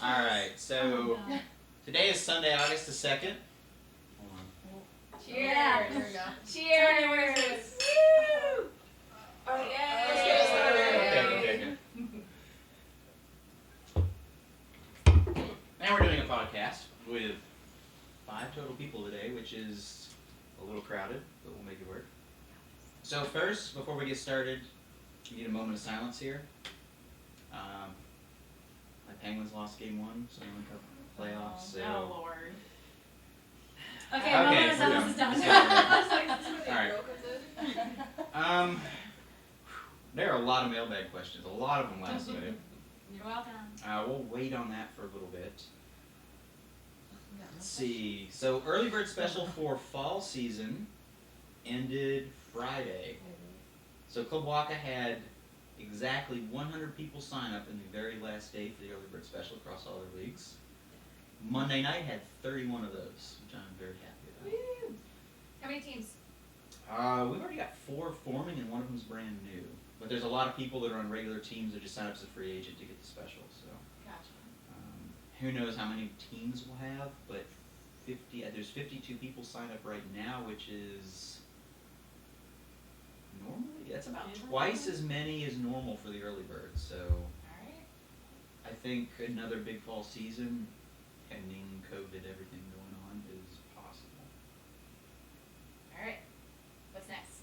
Alright, so today is Sunday, August the 2nd. Hold on. Cheers! Yeah, there we go. Cheers! Woo! Oh, yeah! Let's get started. Okay. Now we're doing a podcast with 5 total people today, which is a little crowded, but we'll make it work. So first, before we get started, we need a moment of silence here. My Penguins lost game 1, so I'm in the playoffs. So. Oh, Lord. Okay, moment of silence is done. Alright. There are a lot of mailbag questions, a lot of them last minute. You're welcome. We'll wait on that for a little bit. Let's see. So early bird special for fall season ended Friday. So Club Waka had exactly 100 people sign up in the very last day for the early bird special across all their leagues. Monday night had 31 of those, which I'm very happy about. Woo! How many teams? We've already got 4 forming, and one of them's brand new. But there's a lot of people that are on regular teams that just sign up as a free agent to get the special. So Gotcha. who knows how many teams we'll have? But there's 52 people signed up right now, which is normally that's about twice as many as normal for the early birds. So Alright. I think another big fall season, pending COVID, everything going on, is possible. Alright. What's next?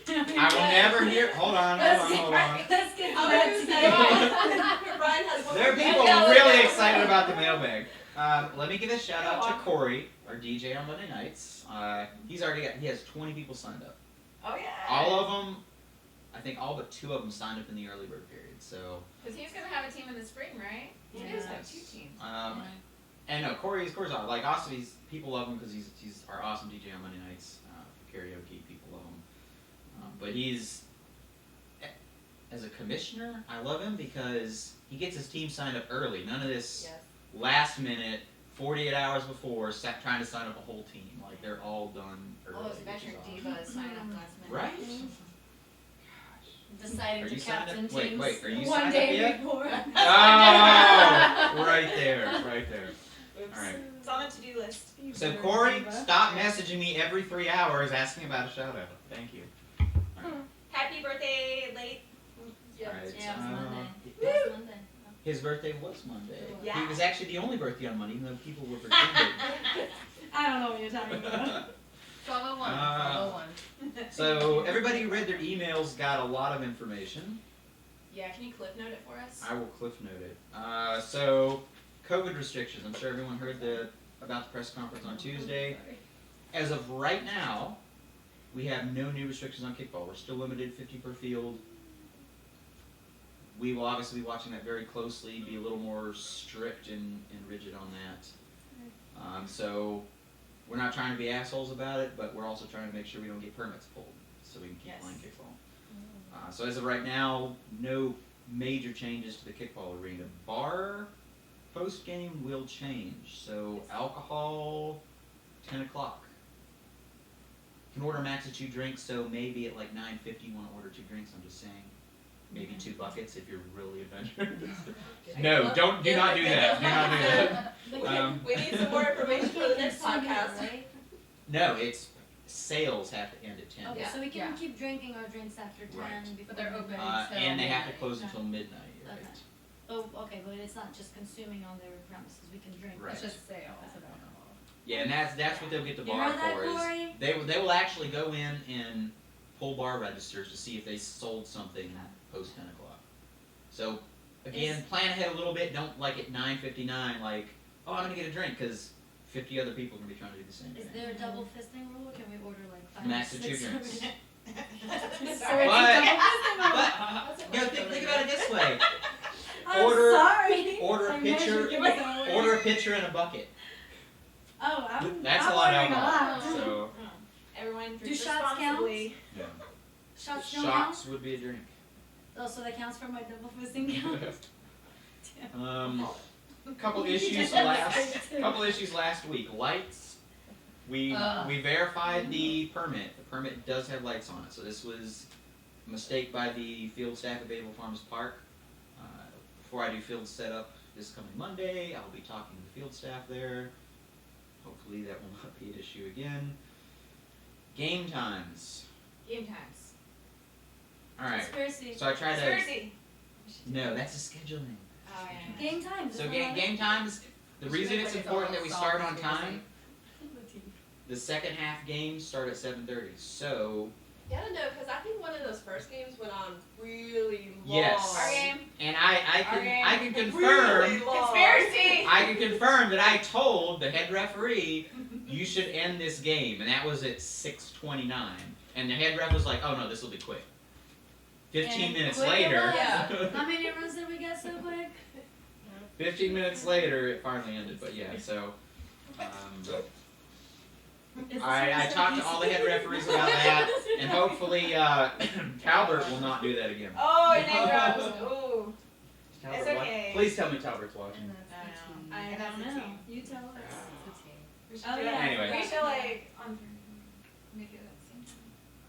I will never hear. Hold on. Let's get that today. There are people really excited about the mailbag. Let me give a shout out to Corey, our DJ on Monday nights. He has 20 people signed up. Oh, yeah. All of them, I think all but 2 of them signed up in the early bird period. So. Because he's going to have a team in the spring, right? He does have 2 teams. And no, Corey's like awesome. People love him because he's our awesome DJ on Monday nights for karaoke. People love him. But he's, as a commissioner, I love him because he gets his team signed up early. None of this last minute, 48 hours before, trying to sign up a whole team. Like, they're all done early. All those veteran divas sign up last minute. Right? Deciding to captain teams Wait, are you one signed day up yet? before. Oh, right there. Oops. All right. It's on the to-do list. So Corey, stop messaging me every 3 hours asking about a shout out. Thank you. All right. Happy birthday, late. All right. Yeah, it was Monday. Woo! It was Monday. His birthday was Monday. Yeah. He was actually the only birthday on Monday, even though people were pretending. I don't know what you're talking about. 12:01. So everybody who read their emails got a lot of information. Yeah, can you cliff note it for us? I will cliff note it. So COVID restrictions. I'm sure everyone heard about the press conference on Tuesday. As of right now, we have no new restrictions on kickball. We're still limited 50 per field. We will obviously be watching that very closely, be a little more strict and rigid on that. So we're not trying to be assholes about it, but we're also trying to make sure we don't get permits pulled so we can keep playing kickball. So as of right now, no major changes to the kickball arena. Bar post-game will change. So alcohol, 10 o'clock. You can order max of 2 drinks, so maybe at like 9:50 you want to order 2 drinks, I'm just saying. Maybe 2 buckets if you're really adventurous. No, do not do that. Do not do that. We need some more information for the next podcast. Right? No, it's sales have to end at 10. Okay, so we can keep drinking our drinks after 10 Right. before But they're open. And they have to close until midnight. Right? Okay. Oh, okay, but it's not just consuming on their premises. We can drink. Right. It's just sales of alcohol. Yeah, and that's what they'll get the You bar heard that, for. Corey? They will actually go in and pull bar registers to see if they sold something post 10 o'clock. So again, plan ahead a little bit. Don't like at 9:59 like, oh, I'm gonna get a drink because 50 other people are gonna be trying to do the same Is thing. there a double fisting rule? Can we order like 5 Max or of 6 2 drinks. Sorry. But think about it this way. I'm Order- sorry. Order a I pitcher. measured you away. Order a pitcher and a bucket. Oh, That's I'm a lot of ordering alcohol. lot. So Everyone Do drink shots responsibly. yeah. Shots don't count? Shots would be a drink. Oh, so that counts for my double fisting count? Couple We issues did that last mistake too. week. Lights. We verified the permit. The permit does have lights on it. So this was a mistake by the field staff at Babel Farms Park. before I do field setup this coming Monday, I'll be talking to the field staff there. Hopefully that will not be an issue again. Game times. Game times. Alright. Conspiracy. So I tried to. Conspiracy. No, that's a scheduling. Oh, yeah. Game times. So isn't that game times, the We should reason make it's like its important own that we song start on conspiracy. time, the second half games start at 7:30. So, Yeah, no, because I think one of those first games went on really long. Yes. Our game. and I can confirm, Really long. Conspiracy. I can confirm that I told the head referee you should end this game, and that was at 6:29. And the head ref was like, "Oh no, this will be quick." 15 And minutes quick it later. was. Yeah. How many runs did we get so quick? 15 minutes later, it finally ended. But yeah, so. I talked to all the head referees about that, and hopefully Talbert will not do that again. Oh, and then drops. Ooh. Talbert, It's okay. Please tell me Talbert's watching. I don't know. You tell us. We should Oh, do yeah. that. Anyway. We should like make it at the same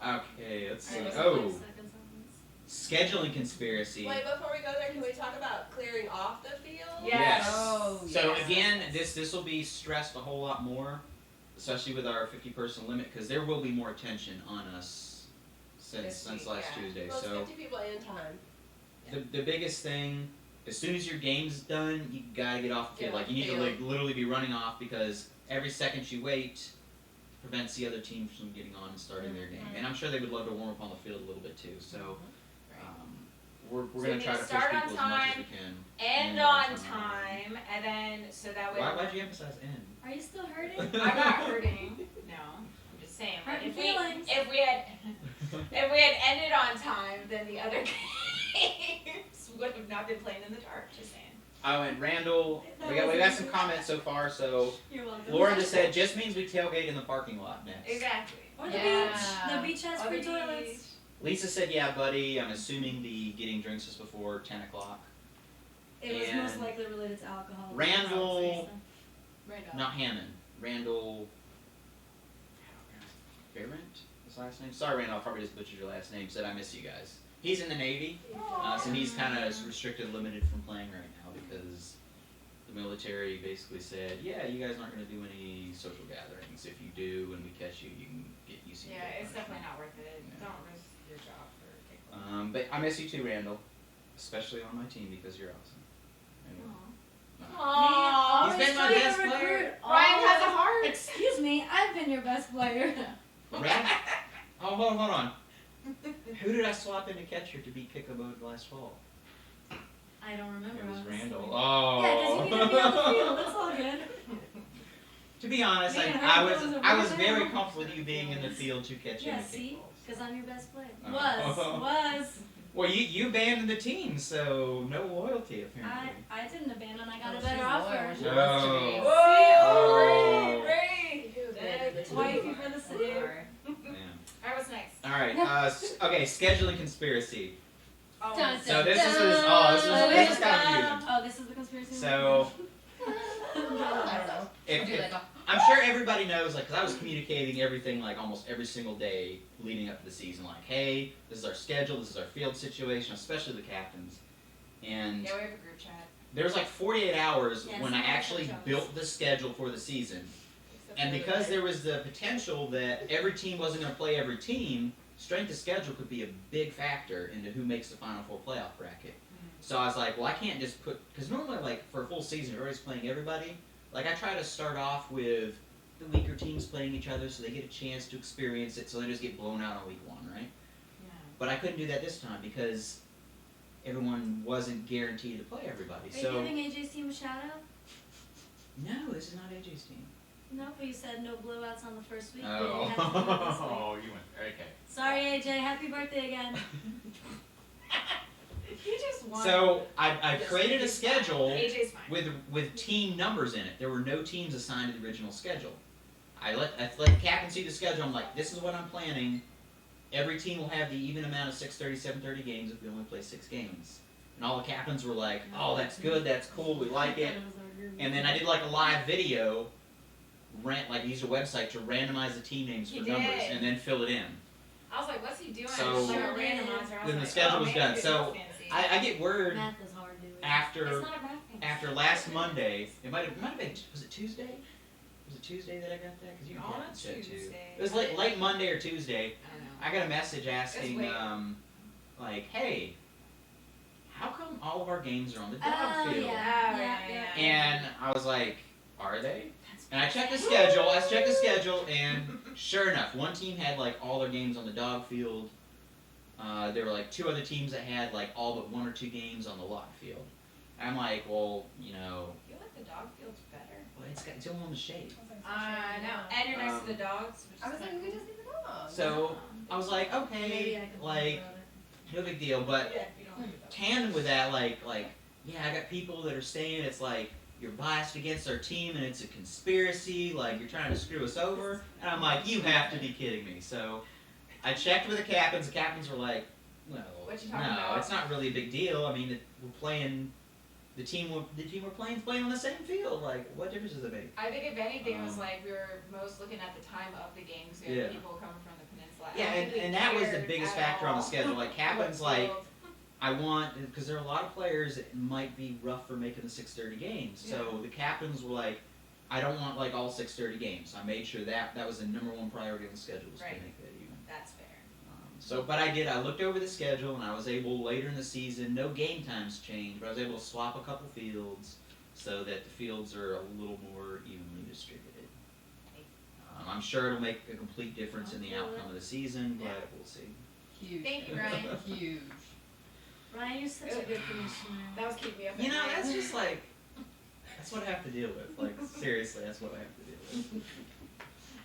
time. Okay, let's see. Alright, Oh, scheduling conspiracy. Wait, before we go there, can we talk about clearing off the field? Yes. Oh, So yes. again, this will be stressed a whole lot more, especially with our 50-person limit, because there will be more attention on us since This week, last yeah. Tuesday. Well, it's So 50 people in time. the biggest thing, as soon as your game's done, you gotta get off the field. Get Like off you need the to field. like literally be running off, because every second you wait prevents the other team from getting on and starting their game. And I'm sure they would love to warm up on the field a little bit too. So we're So gonna we try need to to push start people on as much as time, we can. End on time, and then so that way. Why'd you emphasize end? Are you still hurting? I'm not hurting. No, I'm just saying. Like, Hurting if we feelings. if we had ended on time, then the other games would have not been playing in the dark. Just saying. Oh, and Randall, we got some comments so far. So You're welcome. Lauren just said, just means we tailgate in the parking lot next. Exactly. Or the Yeah. beach. The beach has Or free the toilets. beach. Lisa said, yeah, buddy. I'm assuming the getting drinks is before 10 o'clock. It was And most likely related to alcohol. Randall, Right not Hammond, Randall Fairent, his last name? Sorry, Randall, I probably just butchered your last name. Said, I miss you guys. He's in the Navy, so he's kind of restricted, limited from playing right now because the military basically said, yeah, you guys aren't going to do any social gatherings. If you do and we catch you, you can get UC. Yeah, it's definitely not worth it. Yeah. Don't risk your job for kickball. But I miss you too, Randall, especially on my team because you're awesome. Anyway. Aww. He's been my best player. Ryan has a heart. Excuse me, I've been your best player. Rand- oh, hold on. Who did I swap into catcher to beat Kickball last fall? I don't remember. It was honestly. Randall. Oh. Yeah, because you can be on the field. That's all good. To be honest, Man, I Randall was a was real very man. comfortable with you being in the field to catch Yeah, in the see? kickballs. Because I'm your best player. Oh. Was. Well, you abandoned the team, so no loyalty apparently. I didn't abandon. I got Oh, a better she's offer. loyal. Oh. Whoa, Oh. Ray. That's Wifey for the city. Man. Alright, what's next? All right. Okay. Scheduling conspiracy. Oh, Dun, dun, So this is dun. this is kind of confusing. Oh, this is the conspiracy. So I don't know. if, I'm sure everybody knows, like, because I was communicating everything, like, almost every single day leading up to the season. Like, hey, this is our schedule, this is our field situation, especially the captains. And Yeah, we have a group chat. there was like 48 hours Yes, when I I know actually that, Jones. built the schedule for the season. Except And for because the- there was the potential that every team wasn't going to play every team, strength of schedule could be a big factor into who makes the Final Four playoff bracket. So I was like, well, I can't just put, because normally, like, for a full season, everybody's playing everybody. Like, I try to start off with the weaker teams playing each other so they get a chance to experience it, so they just get blown out on week one, right? Yeah. But I couldn't do that this time because everyone wasn't guaranteed to play everybody. Are you So giving AJ's team a shout out? no, this is not AJ's team. No, but you said no blowouts on the first week. Oh, You have to do it this week. you went okay. Sorry, AJ. Happy birthday again. You just won. So I created a schedule AJ's fine. with team numbers in it. There were no teams assigned to the original schedule. I let the captain see the schedule. I'm like, this is what I'm planning. Every team will have the even amount of 6:30, 7:30 games if we only play 6 games. And all the captains were like, oh, that's good, that's cool, we like it. And then I did like a live video, like used a website to randomize the team names for You numbers did. and then fill it in. I was like, what's he doing? So- It's like a randomizer. I was Then the like, schedule oh, was man, done. this So is fancy. I get word Math is hard, dude. after It's not a bad thing. after last Monday, it might have been, was it Tuesday? Was it Tuesday that I got that? Because you can On get that too. Tuesday. It was late Monday or Tuesday. I don't know. I got a message asking, weird. like, hey, how come all of our games are on the dog Oh, field? yeah. Yeah. And I was like, are they? That's And I checked the schedule, and sure enough, one team had like all their games on the dog field. There were like 2 other teams that had like all but 1 or 2 games on the lot field. I'm like, well, you know, I feel like the dog field's better. well, it's all in the shade. I know. And you're next to the dogs, which is I was like, kinda we cool. just need the dog. So I was like, Maybe I okay, can like, think about it. no big deal. But Yeah, if you don't like the dog. tandem with that, like, yeah, I got people that are saying it's like you're biased against our team and it's a conspiracy, like you're trying to screw us over. And I'm like, you have to be kidding me. So I checked with the captains. The captains were like, well, What you talking no, about? it's not really a big deal. I mean, we're playing. The team we're playing on the same field. Like, what difference does it make? I think if anything, it was Um, like we were most looking at the time of the games. We Yeah. had people coming from the peninsula. I Yeah, don't think we and that was the cared biggest at factor on the all schedule. Like, what Captain's like, field. I want, because there are a lot of players that might be rough for making the 6:30 games. So the captains were like, I don't want like all 6:30 games. I made sure that was the number 1 priority on the schedule was Right. to make that even. That's fair. So, but I looked over the schedule and I was able later in the season, no game times changed, but I was able to swap a couple fields so that the fields are a little more evenly distributed. I'm sure it'll make a complete difference in the outcome of the season, but we'll see. Huge. Thank you, Ryan. Huge. Ryan, you're such a good commissioner. That was keeping me up. You at know, night. that's just like, that's what I have to deal with. Like, seriously, that's what I have to deal with.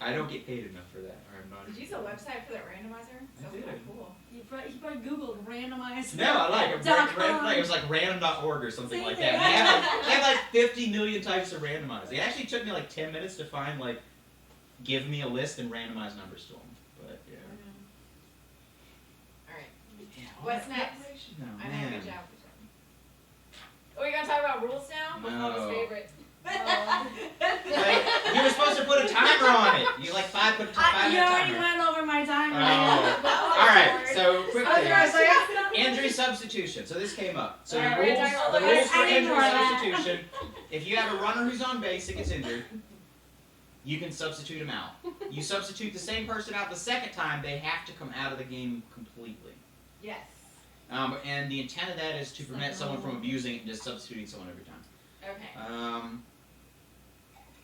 I don't get paid enough for that. Or I'm not. Did you use a website for that randomizer? I did. Cool. You probably Googled randomizer. No, I like it. .com. It was like random.org or something Same like thing. that. They had like 50 million types of randomizers. It actually took me like 10 minutes to find like, give me a list and randomize numbers to them. But yeah. All right. Yeah, all What's that next? preparation. No, I know. man. Good job. Are we gonna talk about rules now? What's No. Mama's favorite? Like, you were supposed to put a timer on it. You like put a 5 You minute already timer. went over my time. Oh. All right. So quick I was gonna things. say, Injury substitution. So this came up. So Alright, the we're rules, gonna talk the about rules this. for I didn't injury know that. substitution. If you have a runner who's on base that gets injured, you can substitute him out. You substitute the same person out the second time, they have to come out of the game completely. Yes. And the intent of that is to prevent someone from abusing it and just substituting someone every time. Okay.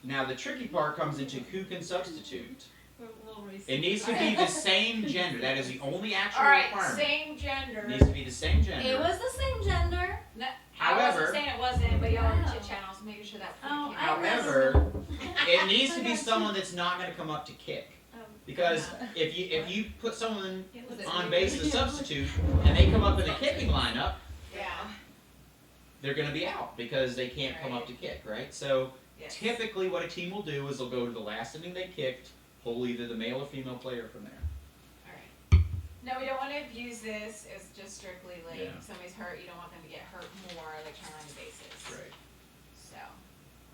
Now the tricky part comes into who can substitute. We'll reset. It needs to be the same gender. That is the only actual All right. requirement. Same gender. It needs to be the same gender. It was the same gender. No, I However- wasn't saying it wasn't, but y'all are Wow. chit channels, making sure that's Oh, I However, it needs to be someone that's not going to come up to kick. Because if you put someone on base as a substitute and they come up in the kicking lineup, Yeah. they're going to be out because they can't come up to kick, right? So Yes. typically what a team will do is they'll go to the last inning they kicked, pull either the male or female player from there. Alright. No, we don't want to abuse this. It's just strictly like Yeah. if somebody's hurt, you don't want them to get hurt more, like trying on the bases. Right. So.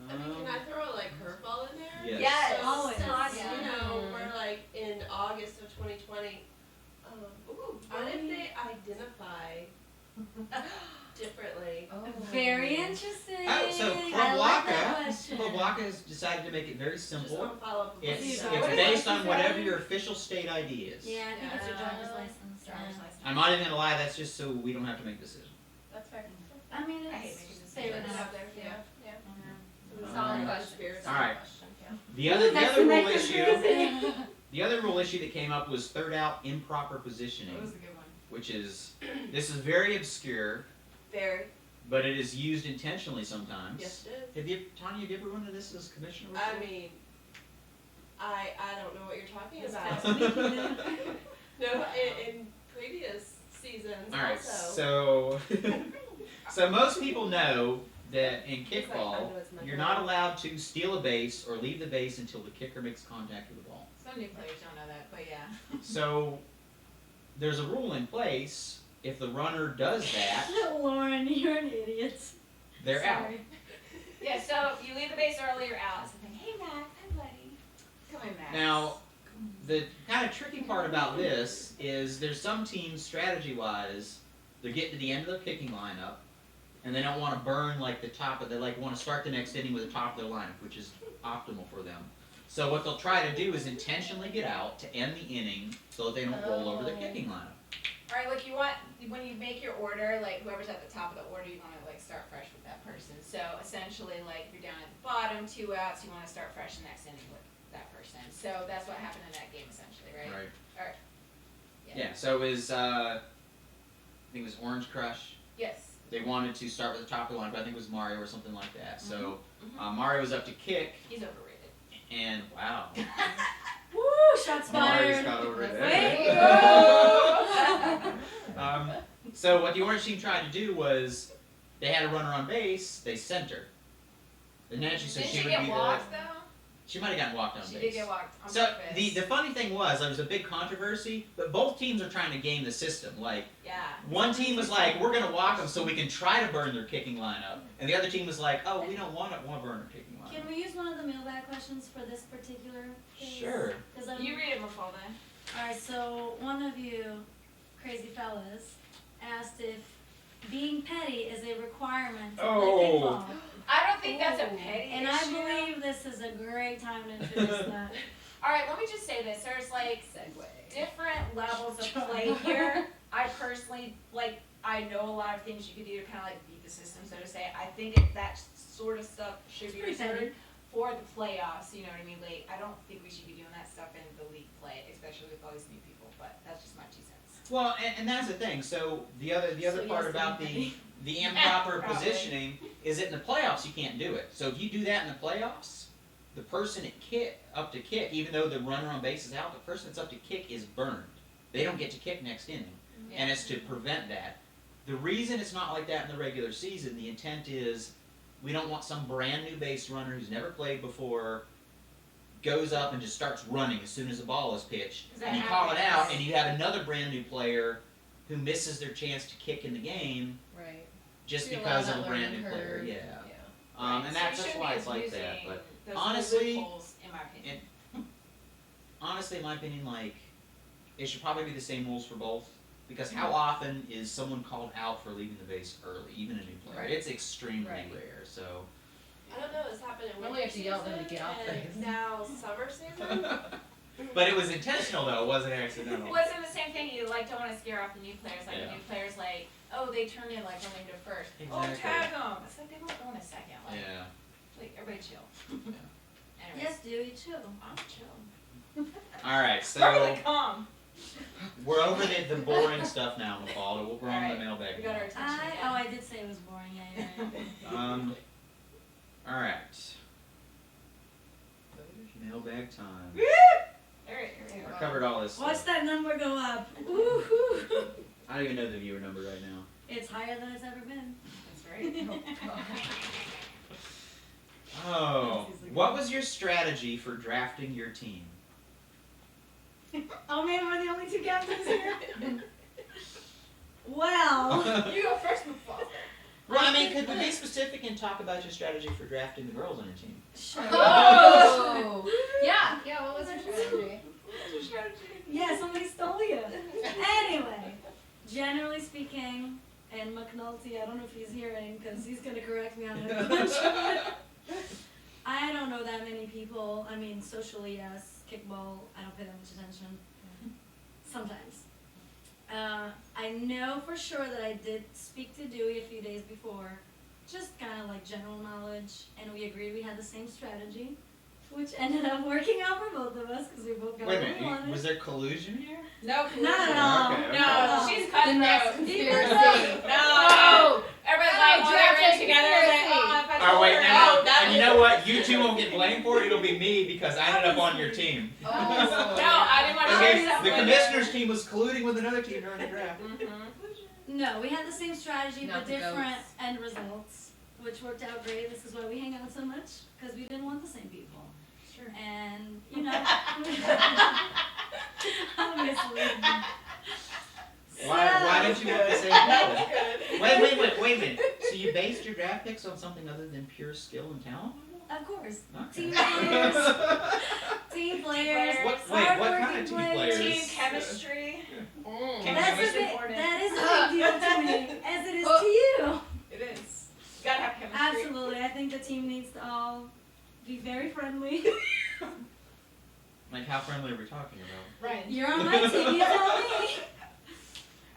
I mean, can I throw a like curveball in there? Yes. Yes. So Always. since, Yeah. you know, we're like in August of 2020, what if they identify differently? Very interesting. Oh, so I like that question. Club Waka has decided to make it very Just simple. want to follow up with It's what Yeah. you said. based on whatever your official state ID is. Yeah, I think it's your driver's license. Driver's yeah. license. I'm not even gonna lie, that's just so we don't have to make decisions. That's fair. I mean, I hate it's making fair decisions. enough. out there, yeah. Yeah. Solid Um, question. all right. Question, yeah. The other That's rule the issue, next the other rule issue that came up was third out improper That positioning, was a good one. which is this is very obscure, Very. but it is used intentionally sometimes. Yes, it is. Have you, Tonya, have you ever run into this as commissioner? I before? mean, I don't know what you're talking It's about. fascinating. No, in previous seasons All right, also. so most people know that in It's like, I kickball, know it's not you're gonna not work. allowed to steal a base or leave the base until the kicker makes contact with the ball. Some new players don't know that, but yeah. So there's a rule in place. If the runner does that, Lauren, you're an idiot. they're out. Sorry. Yeah, so if you leave the base early, you're out. It's like, hey Mac, hi buddy. Come in, Mac. Now, the kind of tricky part about this is there's some teams strategy-wise, they're getting to the end of the kicking lineup, and they don't want to burn like the top of. They like want to start the next inning with the top of their lineup, which is optimal for them. So what they'll try to do is intentionally get out to end the inning so that they don't roll over their kicking lineup. Alright, like you want, when you make your order, like whoever's at the top of the order, you want to like start fresh with that person. So essentially, like if you're down at the bottom, 2 outs, you want to start fresh the next inning with that person. So that's what happened in that game essentially, right? Right. Alright. Yeah. So it was I think it was Orange Crush. Yes. They wanted to start with the top of the lineup. I think it was Mario or something like that. So Mhm. Mario was up to kick, He's overrated. and wow. Woo, shots Mario's fired. got over it. Way So what the orange team tried to do was they had a runner on base, they sent her. And then she said Didn't she she would get be walked the. though? She might have gotten walked on She base. did get walked on So purpose. the funny thing was there was a big controversy, but both teams are trying to game the system. Like Yeah. one team was like, we're gonna walk them so we can try to burn their kicking lineup, and the other team was like, oh, we don't want to burn their kicking lineup. Can we use one of the mailbag questions for this particular case? Sure. You read it, Mafalda. Alright, so one of you crazy fellas asked if being petty is a requirement to play kickball. I don't think that's a petty And issue. I believe this is a great time to introduce that. Alright, let me just say this. There's like different levels of play here. I personally, like, I know a lot of things you could do to kind of like beat the system, so to say. I think if that sort of stuff should be Pretty petty. reserved for the playoffs, you know what I mean? Like, I don't think we should be doing that stuff in the league play, especially with all these new people, but that's just my 2 cents. Well, and that's the thing. So the other So part yes, about being the improper Probably. positioning is that in the playoffs you can't do it. So if you do that in the playoffs, the person up to kick, even though the runner on base is out, the person that's up to kick is burned. They don't get to kick next inning, and it's to prevent that. The reason it's not like that in the regular season, the intent is we don't want some brand new base runner who's never played before goes up and just starts running as soon as the ball is pitched, That and you call it happens. out, and you have another brand new player who misses their chance to kick in the game Right. just So you because allow of a that brand new learning player. curve. Yeah. Right, And so that's you shouldn't why be it's like that. abusing But those honestly- loopholes, in my opinion. honestly, in my opinion, like it should probably be the same rules for both. Because how often is someone called out for leaving the base early, even a new player? Right. It's extremely Right. rare. So. I don't know, it's happened in Normally you winter have to yell at them to season get off and base. now summer season. But it was intentional though. It wasn't accidental. Wasn't the same thing. You like don't want to scare off the new players. Like Yeah. the new players, like, oh, they turned in like running to first. Oh, Exactly. tag them. It's like they won't go in a second. Like, Yeah. like everybody chill. Anyways, Yes, Dewey, chill. I'm chill. All right. Perfectly So calm. we're over the boring stuff now, Mafalda. We're on Alright, the mailbag. We got our now. attention. again. I did say it was boring, yeah. All right. Mailbag time. Alright, here we I go. covered all this. Watch Stuff. that number go up. Woohoo! I don't even know the viewer number right now. It's higher than it's ever been. That's right. Oh, what was your strategy for drafting your team? Oh man, we're the only 2 captains here. Well, You go first, Mafalda. Well, I mean, could we be specific and talk about your strategy for drafting the girls on your team? sure. Oh! Yeah, what was your strategy? What's your strategy? Yeah, somebody stole you. Anyway, generally speaking, and McNulty, I don't know if he's hearing because he's going to correct me on a bunch of it. I don't know that many people. I mean, socially, yes. Kickball, I don't pay that much attention. Sometimes. I know for sure that I did speak to Dewey a few days before, just kind of like general knowledge, and we agreed we had the same strategy, which ended up working out for both of us because we both got Wait a what we minute, wanted. was there collusion here? No, Not at all. Okay, okay. No, she's cutting Then that's out. conspiracy. No. Everybody's Oh, like, oh, they're in draft together. It's like, conspiracy. oh, if I Oh told wait, her, now, oh, that and you was- know what? You two won't get blamed for it. It'll be me because I ended up on your team. Oh. No, I didn't want to Okay, share stuff the with commissioner's team was colluding with another team during the draft. No, we had the same strategy Not but the different goats. end results, which worked out great. This is why we hang out so much, because we didn't want the same people. Sure. And, you know, obviously. Why did you want the same That people? was good. Wait a minute. So you based your draft picks on something other than pure skill and talent? Of course. Okay. Team players. Team players. What- wait, what kind of hardworking team players. players? Team chemistry. Can That's chemistry- that is a big deal to me, as it is to you. It is. Absolutely. I think the team needs to all be very friendly. Like, how friendly are we talking about? Right. You're on my team, you tell me.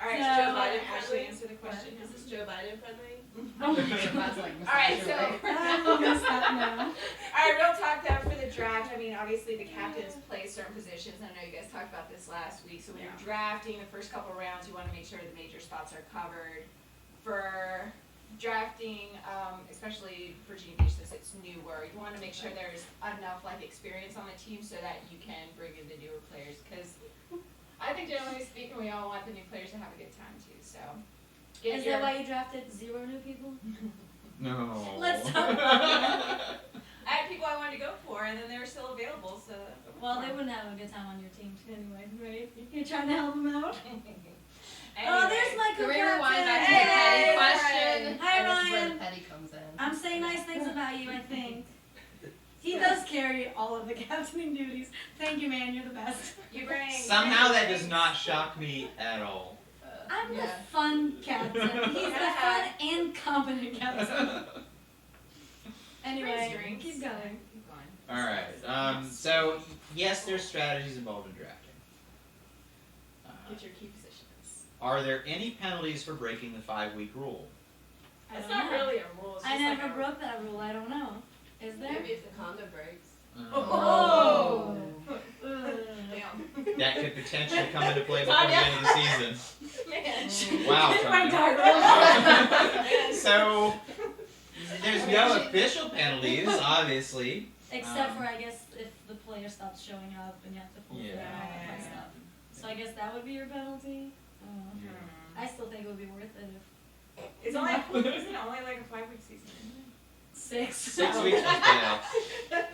Alright, So- Joe Biden actually answer the question. Is this Joe Biden friendly? Oh my god. That's like Alright, massage so I'm gonna stop now. Alright, real talk though for the draft. I mean, obviously the captains play certain positions. I know you guys talked about this last week. So when you're drafting the first couple rounds, you want to make sure the major spots are covered. For drafting, especially Virginia Beach, since it's newer, you want to make sure there's enough like experience on the team so that you can bring in the newer players. Because I think generally speaking, we all want the new players to have a good time too. So Is that why you drafted 0 new people? No. Let's talk about that. I had people I wanted to go for, and then they were still available. So Well, they wouldn't have a good time on your team anyway, right? You're trying to help them out? Anyway. Oh, there's my Can we rewind back to co-captain. the petty Hey, question? Hi, And this is where Ryan. the petty comes in. I'm saying nice things about you, I think. He does carry all of the captaining duties. Thank you, man. You're the best. You bring Somehow that does not shock me at all. I'm Yeah. the fun captain. He's the fun and competent captain. Anyway, drinks. keep going. Keep going. Alright, so yes, there's strategies involved in drafting. Get your key positions. Are there any penalties for breaking the 5-week rule? I It's don't not know. really a rule. It's I just never like a, broke that rule. I don't know. Is there? Maybe if the condom breaks. Oh. Ugh. Damn. That could potentially come into play before the end of the season. Man. Wow, My Tonya. dog. So, there's no official penalties, obviously. Except for, I guess, if the player stops showing up and you have to fulfill Yeah. all that fun stuff. So I guess that would be your penalty. I still think it would be worth it if It's only isn't it only like a 5-week season? 6. 6 weeks plus playoffs.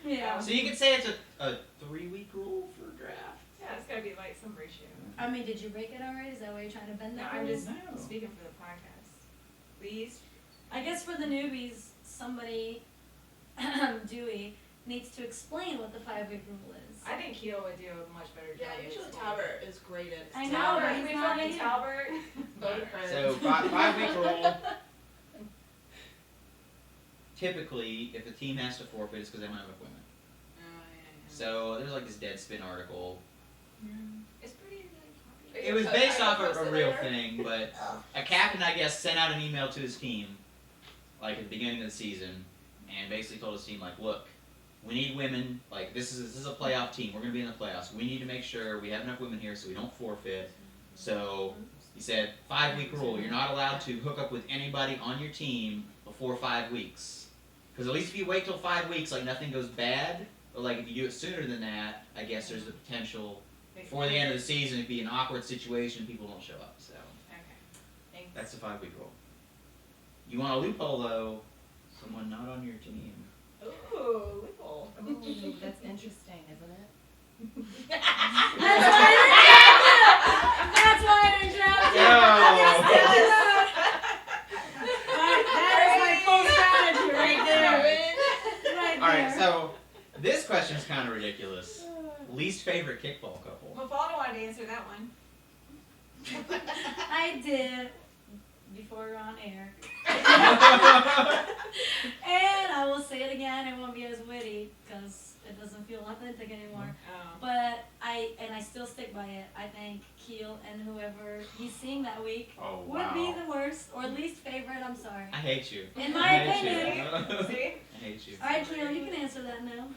Yeah. So you could say it's a 3-week rule for draft? Yeah, it's gotta be like some ratio. I mean, did you break it already? Is that why you're trying to bend No, that? I'm rule? just No. speaking for the podcast. Please. I guess for the newbies, somebody, Dewey, needs to explain what the 5-week rule is. I think Keel would do a much better job. Yeah, of usually explaining. Talbert is great at I know, Talbert, but can he's we not fucking here. Talbert? Vote friends. So, 5-week rule. Typically, if the team has to forfeit, it's because they don't have enough women. So, there's like this Deadspin article. It's pretty like It was based off a real thing, but a captain, I guess, sent out an email to his team, like at the beginning of the season, and basically told his team, like, look, we need women, like, this is a playoff team, we're going to be in the playoffs, we need to make sure we have enough women here so we don't forfeit. So, he said, 5-week rule, you're not allowed to hook up with anybody on your team before 5 weeks. Because at least if you wait till 5 weeks, like, nothing goes bad, but like, if you do it sooner than that, I guess there's the potential for the end of the season, it'd be an awkward situation, people don't show up, so. Okay. Thanks. That's the 5-week rule. You want a loophole, though, someone not on your team. Ooh, loophole. Ooh, that's interesting, isn't it? That's why I didn't draft you. That is my full strategy right there. Right Alright, there. so, this question's kind of ridiculous. Least favorite kickball couple? Mafalda wanted to answer that one. I did before we were on air. And I will say it again, it won't be as witty because it doesn't feel authentic anymore. Oh. But I still stick by it. I think Keel and whoever he's seeing that week Oh, would be the worst or least favorite. I'm sorry. I hate you. In I my hate opinion. you. See? I hate you. Alright, Keel, you can answer that now.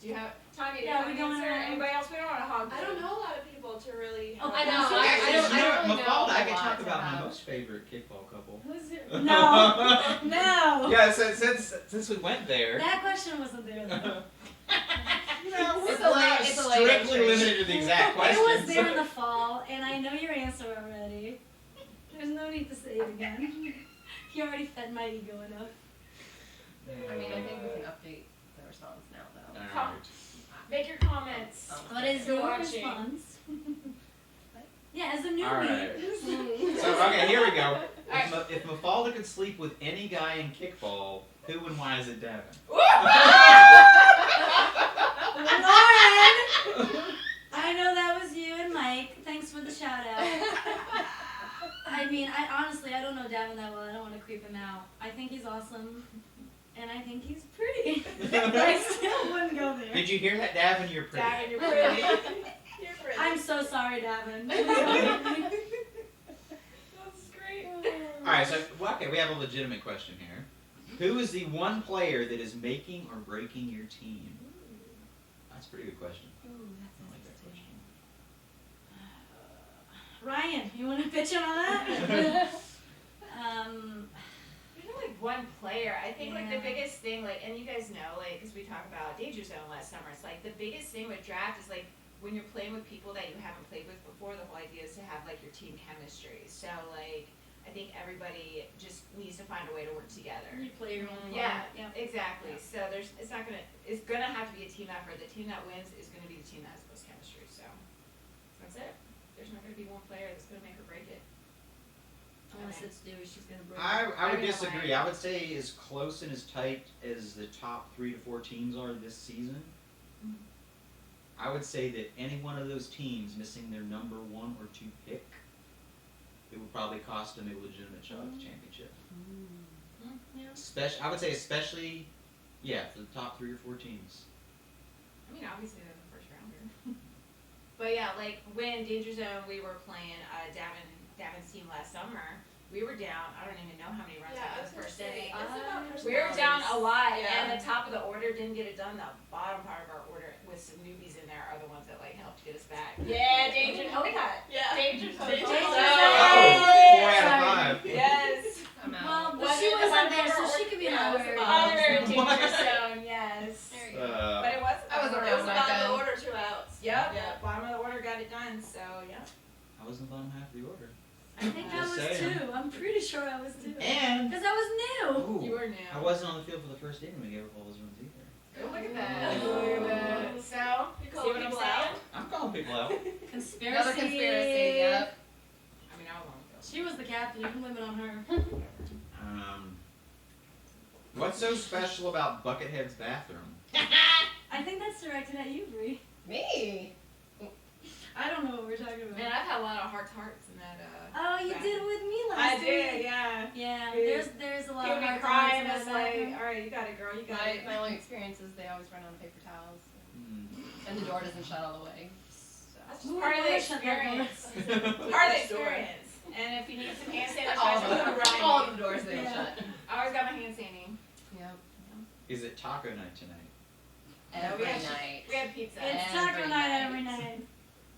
Do you have Tommy? Do Yeah, you have we an going answer? around. Anybody else? We don't want to hog. I don't know a lot of people to really help. I know, answer I this. don't- You know really what, Mafalda, know I a could lot talk about my about- most favorite kickball couple. Who's your No. No. Yeah, since we went there. That question wasn't there though. You know, It's we're a not it's a late strictly entry. limited to the exact It questions. was there in the fall, and I know your answer already. There's no need to say it again. He already fed my ego enough. I mean, I think we can update the response now, though. Alright. Make your comments. What is You're your watching. response? Yeah, as a newbie. Alright. So, okay, here we go. If Mafalda could sleep with any guy in kickball, who and why is it Devin? Lauren! I know that was you and Mike. Thanks for the shout out. I mean, I honestly, I don't know Davin that well. I don't want to creep him out. I think he's awesome, and I think he's pretty. But I still wouldn't go there. Did you hear that, Davin? You're pretty. Davin, you're pretty. You're pretty. I'm so sorry, Davin. That's great. Alright, so, well, okay, we have a legitimate question here. Who is the one player that is making or breaking your team? That's a pretty good question. Ooh, that's I like that question. Ryan, you want to pitch in on that? There's not like one player. I think like the Yeah. biggest thing, like, and you guys know, like, because we talked about Danger Zone last summer, it's like the biggest thing with draft is like when you're playing with people that you haven't played with before, the whole idea is to have like your team chemistry. So like, I think everybody just needs to find a way to work together. You play your own Yeah, part. exactly. So it's gonna have to be a team effort. The team that wins is gonna be the team that has the most chemistry. So that's it. There's not gonna be one player that's gonna make or break it. Unless it's Dewey, she's gonna break. I would I know, disagree. I would say as close and as tight as the top 3 to 4 teams are this season, Mhm. I would say that any one of those teams missing their number 1 or 2 pick, it would probably cost them a legitimate shot at the championship. Yeah. I would say especially, for the top 3 or 4 teams. I mean, obviously they're the first rounder. But yeah, like when Danger Zone, we were playing Davin's team last summer. We were down. I don't even know how many runs I got the first inning. We were down a lot, Yeah. and the top of the order didn't get it done. The bottom part of our order with some newbies in there are the ones that like helped get us back. Yeah, Danger. Oh, we got Yeah. Danger Zone. Danger Zone. Zone. Oh, 4 out of Sorry. 5. Yes. I'm out. Well, but One she in the wasn't bottom there, so or- she could be an yeah, it was honorary. the Honorary What? Danger Zone. Yes. There you go. But it was. I wasn't It there was when I about the done. order 2 outs. Yep. Yeah. Bottom of the order got it done. So yeah. I was in the bottom half of the order. I think I Just was saying. 2. I'm pretty sure I was 2. And Because I was new. ooh, You were new. I wasn't on the field for the first inning when we gave up all those runs either. Oh, look at that. Ooh. Look at that. So, You see call what I'm people saying? out? I'm calling people out. Conspiracy. Another conspiracy, yep. I mean, I was on the field. She was the captain. You can blame it on her. What's so special about Buckethead's bathroom? I think that's directed at you, Bree. Me? I don't know what we're talking about. Man, I've had a lot of hearts in that. Oh, you bathroom. did it with me I last did, week. yeah. Yeah, Dude. there's a lot He'll of be hard crying. times It's in that like, bathroom. all right, you got it, girl. You got My it. only experience is they always run on paper towels. Hmm. And the door doesn't shut all the way. So. That's just Ooh, part of the I shut that door. experience. Part of the experience. And if you need some hand sanitizer, All of come run. all of the doors they don't Yeah. shut. I always got my hand sanitizer. Yep. Is it taco night tonight? Every we had- night. We had pizza. It's Every taco night night. every night.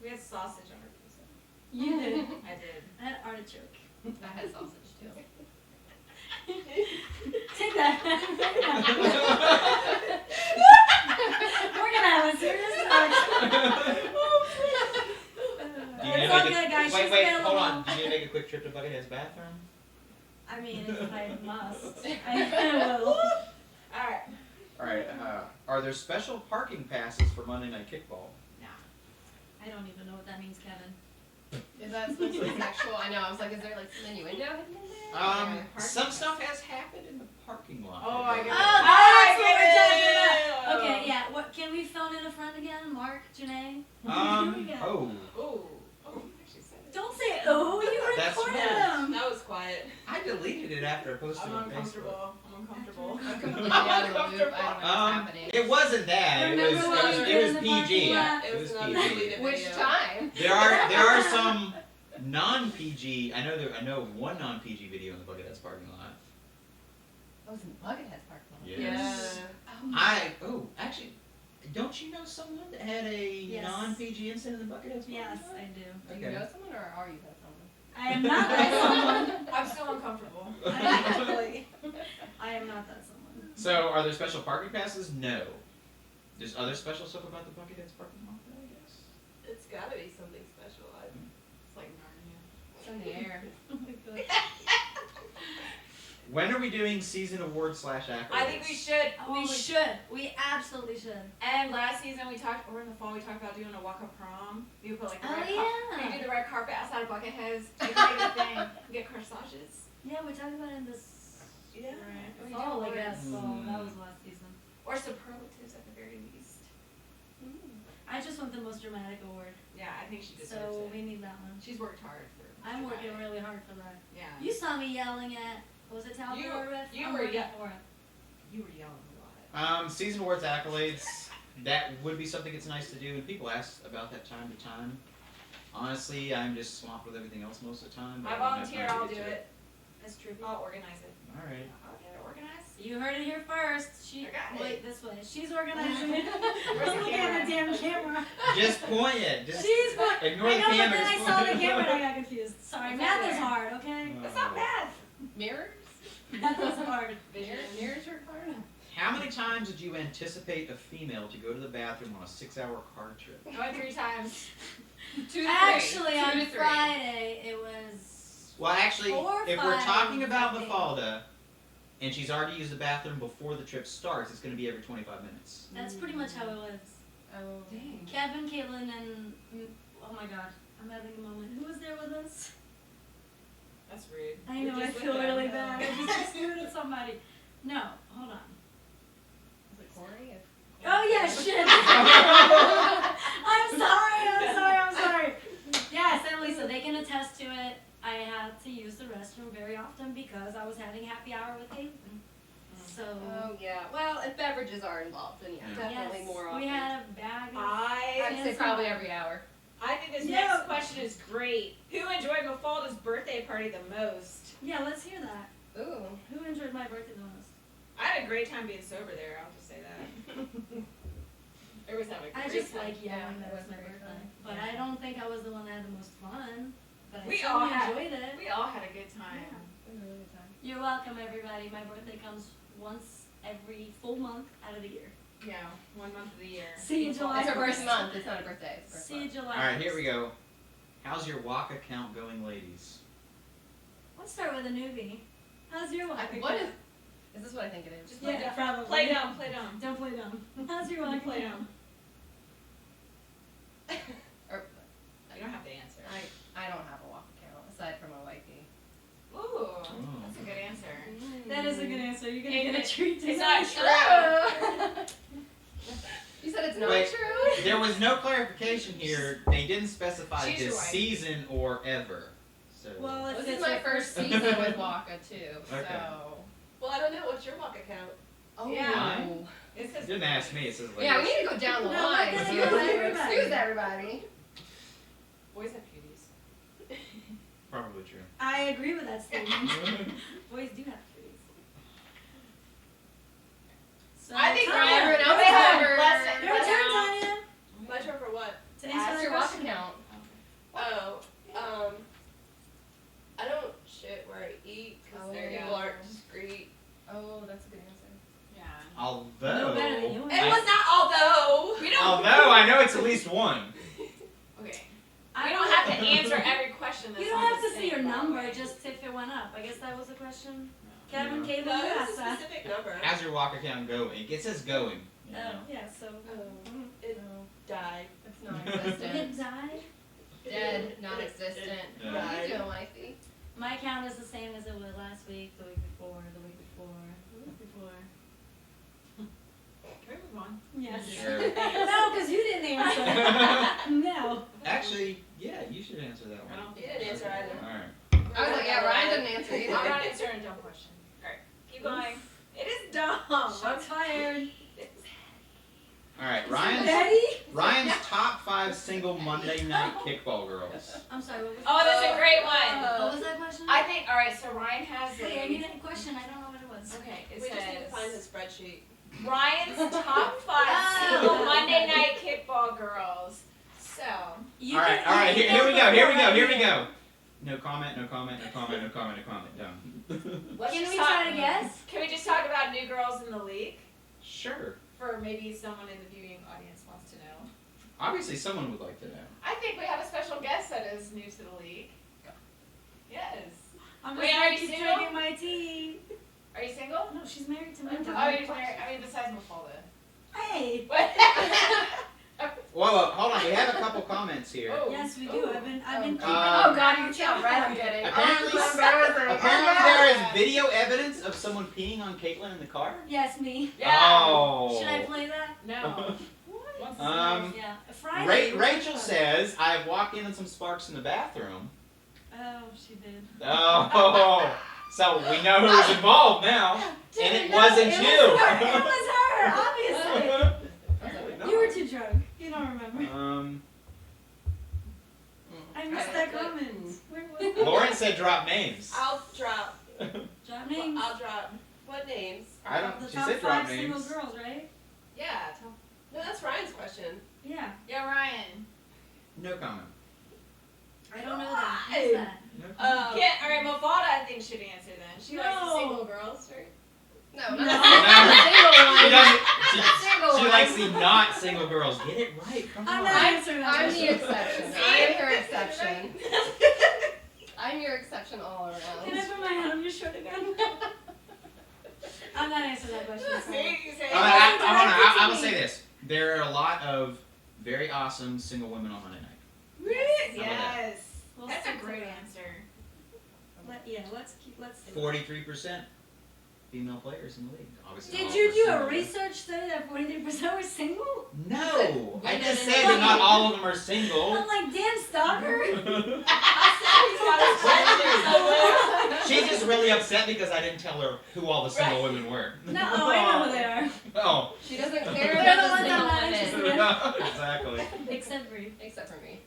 We had sausage on our pizza. You did. I did. I had artichoke. I had sausage too. Take that. We're gonna have a serious talk. Do you need It's to all make good, guys. Wait, She's hold available. on. Do you need to make a quick trip to Buckethead's bathroom? I mean, if I must, I will. Alright. Alright, are there special parking passes for Monday Night Kickball? I don't even know what that means, Kevin. Is that supposed to be sexual? I know. I was like, is there like some innuendo hidden in there? Parking Some stuff has happened in the parking lot. Oh, I Oh, get it. that's what we're talking it. about. Okay, yeah. What can we phone in a friend again? Mark, Janae? Yeah. Oh, Ooh. Oh, you actually said it. Don't say oh. You That's recorded right. them. That was quiet. I deleted it after I posted I'm it on Facebook. uncomfortable. I'm uncomfortable. I'm completely out of the loop. I don't know what's happening. It wasn't that. Remember when we It did was in the parking PG. lot? It was another PG. deleted Which video. time? There are some non-PG. I know of one non-PG video in the Buckethead's parking lot. I was in Buckethead's parking lot. Yes. Oh. Actually, don't you know someone that had a Yes. non-PG incident in the Buckethead's parking Yes, lot? I do. Do you know someone or are you that someone? I am not that someone. I'm still uncomfortable. I am not that someone. So, are there special parking passes? No. There's other special stuff about the Buckethead's parking lot, I guess. It's gotta be something special. It's like Narnia. It's in the air. Oh my God. When are we doing season awards / accolades? I think we should. We should. We absolutely should. And last season we talked, or in the fall we talked about doing a walk-up prom. You put like the Oh, red yeah. you do the red carpet outside of Buckethead's. You can make a thing. Get corsages. Yeah, we talked about it in this. Yeah. We Fall, do I guess. Mm. Fall. That was last season. Or superlatives at the very least. I just want the most dramatic award. Yeah, I think she deserves So it. we need that one. She's worked hard for. I'm for working that. really hard for that. Yeah. You saw me yelling at, what was it Town You- Board Ref? you I'm were working ye- for it. You were yelling a lot. Season awards accolades. That would be something that's nice to do, and people ask about that time to time. Honestly, I'm just swamped with everything else most of the time. But I don't have volunteer. time to I'll get do to it. That's true. I'll organize it. All right. I'll get it organized. You heard it here first. She I got wait it. this way. She's organizing it. Where's the I'm looking at the damn camera. Just point it. Just She's ignore I the know, but camera. then I just saw point the it. camera and I got confused. Sorry, It's math okay. is hard, okay? That's not bad. Mirrors? Math is hard. Vision. Mirrors are hard. How many times would you anticipate a female to go to the bathroom on a 6-hour car trip? I went 3 times. 2 to 3. Actually, 2 on to 3. Friday it was. Well, actually, 4 or if we're 5, talking about I think. Mafalda, and she's already used the bathroom before the trip starts, it's going to be every 25 minutes. That's pretty much how it was. Oh. Dang. Kevin, Caitlin, and oh my God, I'm having a moment. Who was there with us? That's rude. I You're know, I just feel with them. really bad. I just excluded somebody. No, hold on. Was it Corey? Oh yeah, shit. I'm sorry. Yes, and Lisa, they can attest to it. I had to use the restroom very often because I was having happy hour with Caitlin. So Oh yeah. Well, if beverages are involved, then yeah, Yeah. definitely yes, more often. we had a bag of. I'd say Yes, probably ma'am. every hour. I think this Yeah. next question is great. Who enjoyed Mafalda's birthday party the most? Yeah, let's hear that. Ooh. Who enjoyed my birthday the most? I had a great time being sober there. I'll just say that. Everyone's having a I great just time. like yelling Yeah, that it was was my very birthday. fun. But Yeah. I don't think I was the one that had the most fun. But I We certainly all had- enjoyed it. We all had a good time. It was a really good time. You're welcome, everybody. My birthday comes once every full month out of the year. Yeah, 1 month of the year. See you July It's her birth 1st. month. It's not a birthday. It's birth See you month. July. All right, here we go. How's your walk account going, ladies? Let's start with a newbie. How's your walk? What is? Is this what I think it is? Just play Yeah, dumb. probably. Play dumb. Play dumb. Don't play dumb. How's your walk? Play dumb. Or, You don't have to answer. I don't have a walk account aside from a wifey. Ooh, that's a good answer. That is a good answer. You're gonna Ain't get a it- treat it's tonight. not true. You said it's not Wait. true? There was no clarification here. They didn't specify She's your this wife. season or ever. So. Well, if This it's is my your first season with Waka too. Okay. So. Well, I don't know. What's your walk account? Oh. Yeah. Mine? It says Didn't ask me. It says ladies. Yeah, we need to go down the No, line. let them Excuse know, everybody. everybody. Excuse everybody. Boys have cuties. Probably true. I agree with that statement. Boys do have cuties. So I think Tanya, Ryan- Everyone else Wait, is hold on. over. Let's- your turn, Tanya. My turn for what? To answer Ask that your walk question. account. Oh, I don't shit where I eat because Oh, people yeah. aren't discreet. Oh, that's a good answer. Yeah. No better than Although, you. It was not although. We don't. although I know it's at least one. Okay. I We don't have to answer every question. You That's don't on have the to see thing, your by the number, way. just if it went up. I guess that was the question. No. Kevin, No. Caitlin, No, you it asked was a that. specific number. How's your walk account going? It says going. you know. Oh, yeah, so. It No, died. it's non-existent. It died. Dead, non-existent. It Yeah. What are you died. doing, wifey? My account is the same as it was last week, the week before, the week before, the week before. Can we move on? Yes. Sure. No, because you didn't answer. No. Actually, yeah, you should answer that I one. don't You didn't answer either. All right. I was like, yeah, Ryan didn't answer I'm either. not answering a dumb question. Alright, keep going. It is dumb. Shots fired. All right, Ready? Ryan's top 5 single Monday night kickball girls. I'm sorry, what was Oh, that's a great one. What was that question? I think, alright, so Ryan has Wait, I need a. a question. I don't know what it was. Okay, it We just need to find says his spreadsheet. Ryan's top 5 Oh. single Monday night kickball girls. So, You All right, can- all right. you Here we can go. Here we put go. that Here we in. go. No comment. No comment. No comment. No comment. No comment. No comment. Done. Can just we talk, try to guess? Can we just talk about new girls in the league? Sure. For maybe someone in the viewing audience wants to know. Obviously, someone would like to know. I think we have a special guest that is new to the league. Yes. I'm Wait, just are gonna you keep single? drinking my tea. Are you single? No, she's married to me. Oh, you're married. I mean, besides Mafalda. Hey. What? Well, hold on. We have a couple comments here. Oh. Yes, we do. Ooh. I've been keeping. Oh, God, you can tell right I'm getting. Apparently, Oh, embarrassing. apparently there is video evidence of someone peeing on Caitlin in the car. Yes, me. Yeah. Oh. Should I play that? No. What? What Yeah. Friday. Rachel says, I've walked in on some sparks in the bathroom. Oh, she did. Oh, so we know who was involved now. And it wasn't you. It was her, obviously. You were too drunk. You don't remember. I missed that comment. Where was it? Lauren said drop names. I'll drop. Drop names. I'll drop. What names? I don't. The She top said drop 5 single names. girls, right? Yeah. No, that's Ryan's question. Yeah. Yeah, Ryan. No comment. I don't know that. Who's that? No comment. All right, Mafalda, I think should answer then. She likes the No. single girls, right? No, No. not single She one. doesn't. Single She one. likes the not single girls. Get it right. Come I'm on. not answering that I'm question. the exception. I am her exception. I'm your exception all Can I around. put my hand on your shirt again? I'm not answering that question. sorry. See, you say I will say this. There are a lot of very awesome single women on Monday night. Really? How about that? Yes. We'll That's stick a to great that. answer. Let's keep. Let's. do 43% female players in the league. Obviously, Did all you were do a single. research study that 43% were single? No, I No, just no, said no. that not all of them are single. I'm like, damn stalker. She's just really upset because I didn't tell her who all the single women were. No, I know who they are. Oh. She doesn't care They're about the the ones single I'm not women. interested in. Exactly. Except for you. Except for me.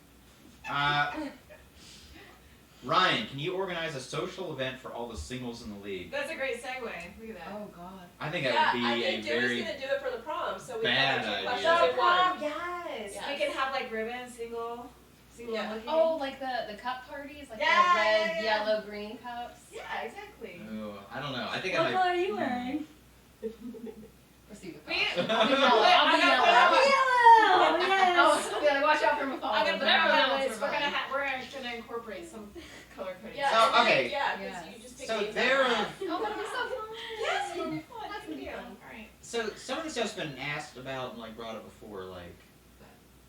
Ryan, can you organize a social event for all the singles in the league? That's a great segue. Look at that. Oh God. I think that Yeah, would I be a think Dewey's very gonna do it for the prom, so we bad have two idea. questions The in one. prom, yes. Yes. We can have like ribbons, single Yeah. looking. Oh, like the cup parties, like Yeah, the red, yeah, yeah. yellow, green cups. Yeah, exactly. Oh, I don't know. I think What I color might. are you wearing? Proceed with We- caution. I'll be yellow. I'll be I'm gonna yellow. Yellow, yes. Oh, we gotta watch out for Mafalda. I'm gonna put but it on everyone my else list. we're We're fine. gonna incorporate some color coding. Yeah. So, and then- okay. Yeah, 'cause Yes. you just pick So names there out are. loud. Oh, that'll be so fun. Yes, it'll be fun. That's Good gonna be deal. fun. All right. So some of the stuff's been asked about and like brought up before, like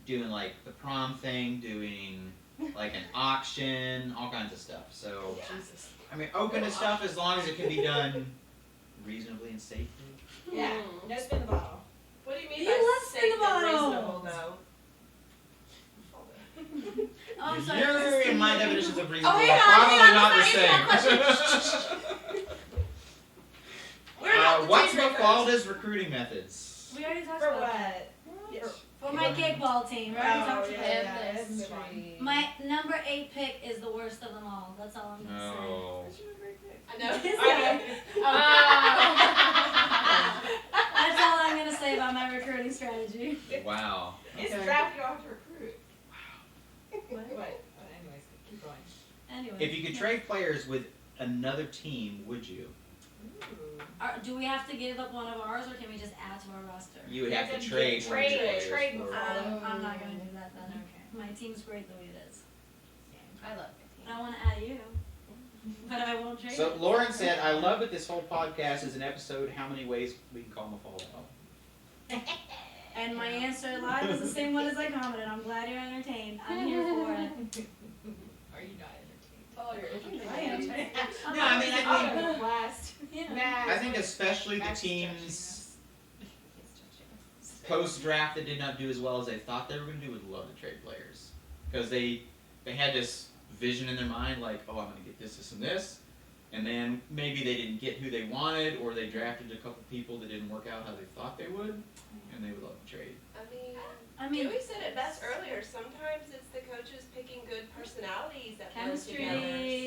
doing like the prom thing, doing like an auction, all kinds of stuff. So Jesus. I mean, open to stuff as long as it can be done reasonably and safely. Yeah. Mm. No spin the bottle. What do you mean You by love safe spin the and bottle. reasonable, though? Oh, I'm sorry. Your and my definitions of reasonable hang are on, probably hang on, not the let's same. not answer We're not the What's tea drinkers. Mafalda's recruiting methods? We already talked For about that. what? For my kickball team, we already Oh, talked yeah, about yeah. that. Chemistry. My number 8 pick is the worst of them all. That's all I'm gonna No. I know. Is Okay. That's all I'm gonna say about my recruiting strategy. Wow. It's Okay. draft, you don't have to recruit. What? What? Anyways, keep going. Anyway. If you could trade players with another team, would you? Do we have to give up one of ours, or can we just add to our roster? You would You have have to to trade one of your trade players for- Mafalda. I'm not gonna do that then. Okay. My team's great the way it is. I love my I want to add you, but I won't trade. So you. Lauren said, "I love that this whole podcast is an episode. How many ways we can call Mafalda out?" And my answer live is the same one as I commented. I'm glad you're entertained. I'm here for it. Are you not entertained? Oh, you're entertaining. I am. No, I mean, I think- I'm blast. Yeah. I think especially the Max is judging teams us. post draft that did not do as well as they thought they were going to do would love to trade players because they had this vision in their mind like, oh, I'm going to get this, and this, and then maybe they didn't get who they wanted, or they drafted a couple people that didn't work out how they thought they would, and they would love to trade. I mean, Dewey said it best earlier. Sometimes it's the coaches picking good personalities that blend Chemistry.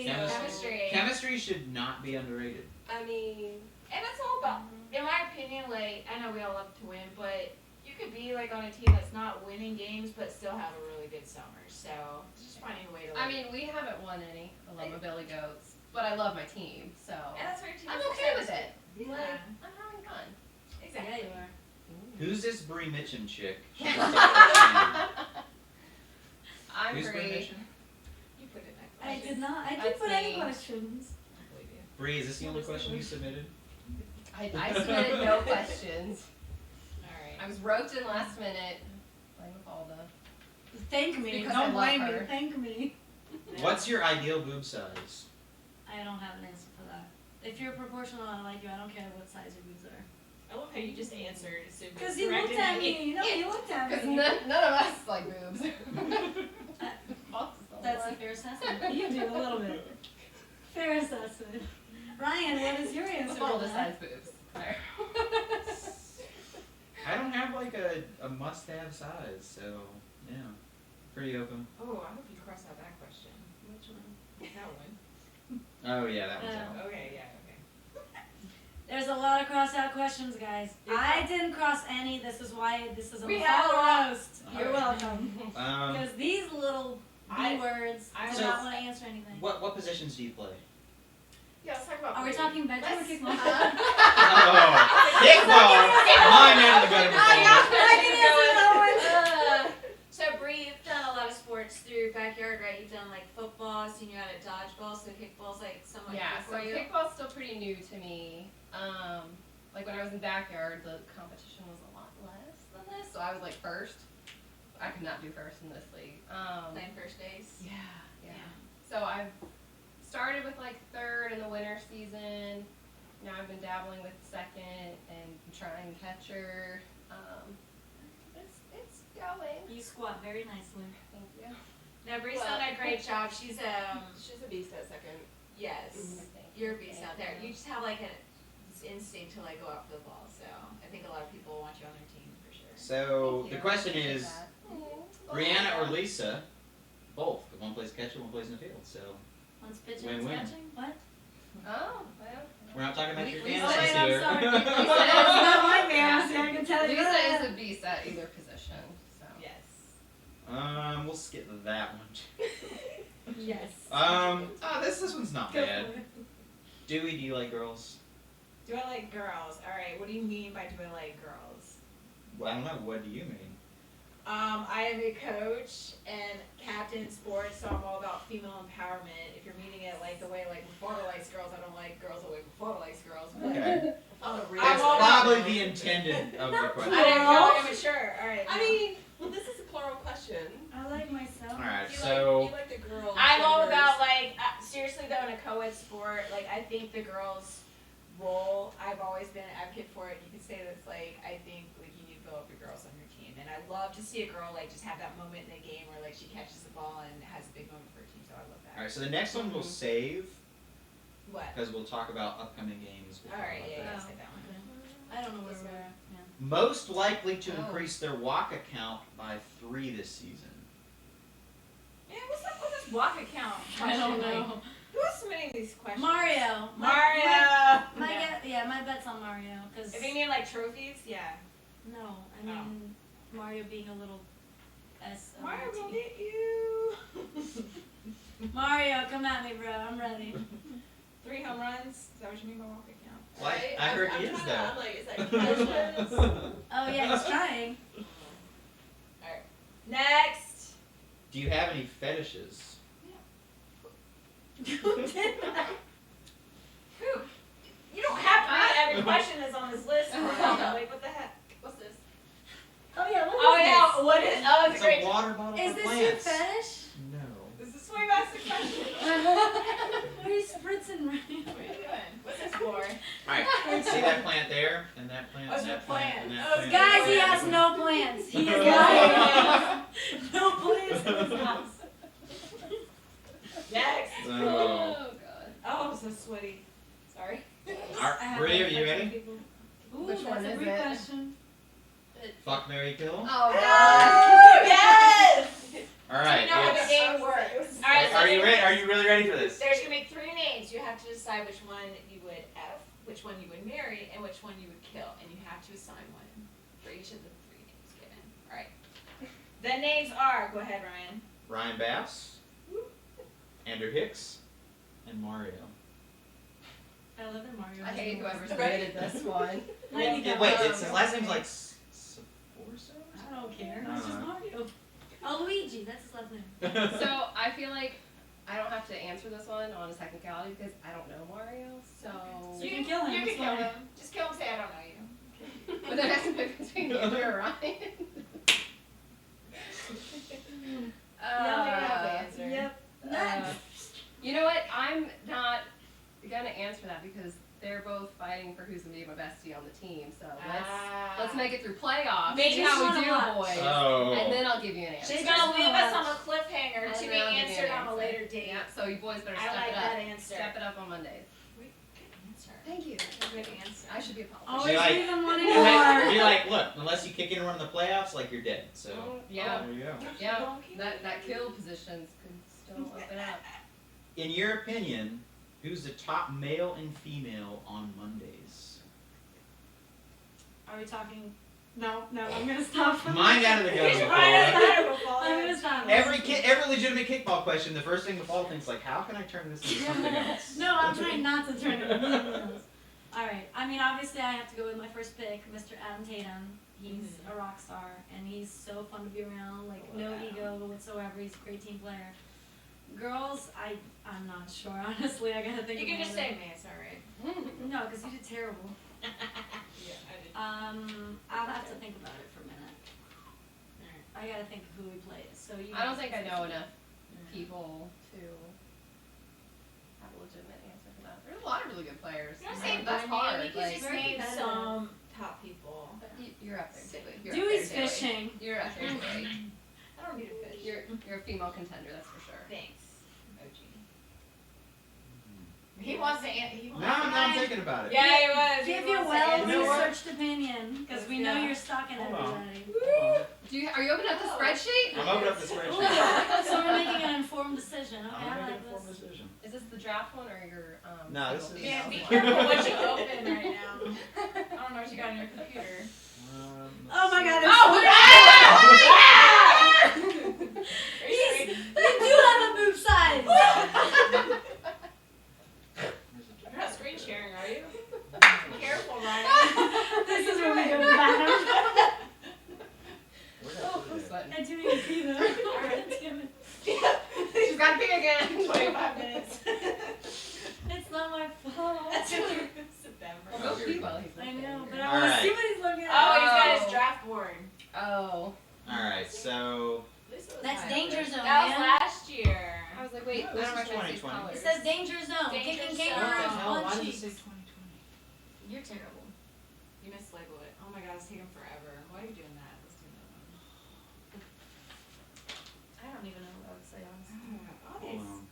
together. So, Chemistry. Chemistry should not be underrated. I mean, And it's all about, in my opinion, like, I know we all love to win, but you could be, like, on a team that's not winning games, but still have a really good summer. So, it's just finding a way to, I like, mean, we haven't won any. I love my Billy Goats, but I love my team, so and that's where your team I'm is okay with successful. it. Yeah. Like, I'm having fun. Exactly. yeah, you are. Who's this Bree Mitchum chick? I'm Who's Bree free. Mitchum? You put it in that I question. did not. I did That's put any me. questions. I believe you. Bree, is this the only question you submitted? I submitted no questions. Alright. I was roped in last minute. Blame Mafalda. Thank me. Because I Don't love blame me. her. Thank me. What's your ideal boob size? I don't have an answer for that. If you're proportional and I like you, I don't care what size your boobs are. I love how you just answered as soon as Because he looked at me. No, he looked at Because me. none of us like boobs. That's a fair assessment. You do a little bit. Fair assessment. Ryan, what is your answer? Mafalda to that? size boobs. There. I don't have like a must-have size, so yeah, pretty open. Oh, I hope you cross out that question. Which one? That one. Oh yeah, that one's Oh. out. Okay, yeah, okay. There's a lot of cross out questions, guys. Yeah. I didn't cross any. This is why this is a We have a lot. roast. You're welcome. Because these little B words I do So- not want to answer anything. What positions do you play? Yeah, let's talk about Are we Breanne. talking bedroom or Let's- kickball? Oh, kickball! My man of the better Oh, yeah. ball. I can answer that one. So Bree, you've done a lot of sports through backyard, right? You've done like football, seen you out at dodgeball, so kickball's like somewhat Yeah, new so for you. kickball's still pretty new to me. Like when I was in backyard, the competition was a lot less than this, so I was like first. I could not do first in this league. Playing first days. Yeah. So I've started with like third in the winter season. Now I've been dabbling with second and trying catcher. It's going. You squat very nicely. Thank you. Now Bree's done a great job. She's She's a beast at second. yes, Thank you're a you. beast out there. You just have like this instinct to like go out for the ball. So I think a lot of people want you on their team for sure. So Thank the you. question Appreciate is, that. Brianna or Lisa? Both. One plays catcher, one plays in the field. So One's pitching and Win-win. catching. What? Oh, well. we're not talking about your Lisa- fantasy oh, wait, I'm here. sorry. Lisa That's is- not my fantasy, I can tell you Lisa that. is a beast at either position. So. Yes. We'll skip that one. Yes. This one's not Go bad. for it. Dewey, do you like girls? Do I like girls? All right. What do you mean by do I like girls? Well, I don't know. What do you mean? I am a coach and captain in sports, so I'm all about female empowerment. If you're meaning it like the way like Mafalda likes girls, I don't like girls the way Mafalda likes girls. But Okay. On a real That's all about- probably the intended of the I question. didn't feel like I'm mature. All right. I mean, well, this is a plural question. I like myself. All right. You So like the girls. I'm all members. about like seriously though in a co-ed sport, like I think the girls' role. I've always been an advocate for it. You could say that's like I think like you need to build up your girls on your team, and I love to see a girl like just have that moment in the game where like she catches the ball and has a big moment for her team. So I love that. all right. So the next one we'll save What? because we'll talk about upcoming games. We'll All talk right. about Yeah. that. Yeah. Say that one. I don't know where we're at. Yeah. Most likely to Oh. increase their walk account by 3 this season. Man, what's up with this walk account? I don't question? know. Like, who's submitting these questions? Mario. Mario. My Yeah. my bet's on Mario. Cause If you mean like trophies, yeah. no, I mean Mario being a little S. of Mario your gonna team. get you. Mario, come at me, bro. I'm ready. 3 home runs. Is that what you mean by walk account? Well, Right? I heard I'm he is kinda- though. I'm like, is that catches? Oh yeah, he's trying. Alright. Next. Do you have any fetishes? Who did that? Who? You don't have to read every question that's on this list. Like, what the heck? What's this? Oh yeah, what is Oh, yeah. What is. Oh, it's It's a great. a water bottle this? Is for this your plants. fetish? No. This is Sway Master question. What are you spritzing right What are you doing? What's this for? Alright, see that plant there? And that plant, What's and the that plant, plant? and that Oh, plant. Guys, and he that has plant. no plants. He is lying. No plants in his house. Next. So, Oh god. Oh, I'm so sweaty. Sorry. I have Bree, are that you question, ready? people. Ooh, Which that's one a is great it? question. fuck, marry, kill? Oh god. Oh, yes! Alright, You know how the it's- game works. Alright, are you ready? Are you really ready for this? There's gonna be 3 names. You have to decide which one you would F, which one you would marry, and which one you would kill. And you have to assign one for each of the 3 names given. Alright. The names are, go ahead, Ryan. Ryan Bass, Andrew Hicks, and Mario. I love that Mario. I has hate no whoever plants. submitted this one. I need that Wait, Mario. it's his last name's like Sforza? I don't care. No, It's just no. Mario. Oh, Luigi. That's his last name. So I feel like I don't have to answer this one on a technicality because I don't know Mario. So, So you can kill him, You it's can kill fine. him. Just kill him. Say I don't know you. but then I have to pick between Andrew or Ryan. Yep. You know what? I'm not gonna answer that because they're both fighting for who's gonna be my bestie on the team. So make it through playoffs, Maybe see how we she's do, gonna boys, Oh. and then I'll give you an answer. She's They gonna just leave wanna us on a watch. cliffhanger And to be then I'll give you an answered on a answer. later date. Yeah, so you boys better I step like it up. that answer. Step it up on Mondays. Good answer. Thank you. Good answer. I should be a politician. Always like- leave them wanting You're like, more. you're like, look, unless you kick in and run the playoffs, like you're dead. So Yeah, there you go. yeah. That kill positions could still open up. In your opinion, who's the top male and female on Mondays? Are we talking? No, I'm gonna stop. Mind out of the gun, He's Mafalda. I'm gonna stop. Every legitimate kickball question, the first thing Mafalda thinks like, how can I turn this into something else? No, I'm trying not to turn it into something else. Alright, I mean, obviously I have to go with my first pick, Mr. Adam Tatum. He's a rock star, and he's so fun to be around, like, no ego whatsoever. He's a great team player. Girls, I'm not sure, honestly. I gotta think You can about just it. say me, it's alright. No, because you did terrible. Yeah, I did. I'll have to think about it for a minute. I gotta think of who we played. So you. I don't guys think I can know say- enough people to have a legitimate answer for that. There's a lot of really good players. I'm gonna say That's Breanne, hard. you can Like, just very name competitive. some top people. you're up there, Julie. You're up Dewey's there, Julie. fishing. You're up there, Julie. I don't need a fish. You're a female contender, that's for sure. Thanks, OG. He wants to he wants Now to I'm thinking about it. Yeah, he was. Give He your wants to well You know what? researched opinion, because we know Yeah. you're stalking Hold on. everybody. Are you opening up the spreadsheet? I'm opening up the Ooh, spreadsheet. so we're making an informed decision. Okay, I'm I making like an informed this. decision. Is this the draft one or your No, this single is- Yeah, be female careful one? what you open right now. I don't know what you got on your computer. Oh my God! Oh, You do have a boob size. You're not screen sharing, are you? Careful, Ryan. This is where we go bad. Oh, I'm sweating. I didn't even see them. Damn it. She's got to pee again. 25 minutes. It's not my fault. September. Well, go pee while he's I looking. know, but I All want to right. see what he's looking at. Oh, he's got Oh. his draft board. Oh. Alright, so That's danger zone, That was man. last year. I was like, wait, No, I this don't is recognize these 2020. colors. It says danger zone. Danger Kicking zone. kangaroos, hell, why one does it cheeks. say 2020? You're terrible. You mislabeled it. Oh my god, it's taking forever. Why are you doing that? Let's do that one. I don't even know what I would say, honestly. Hold on.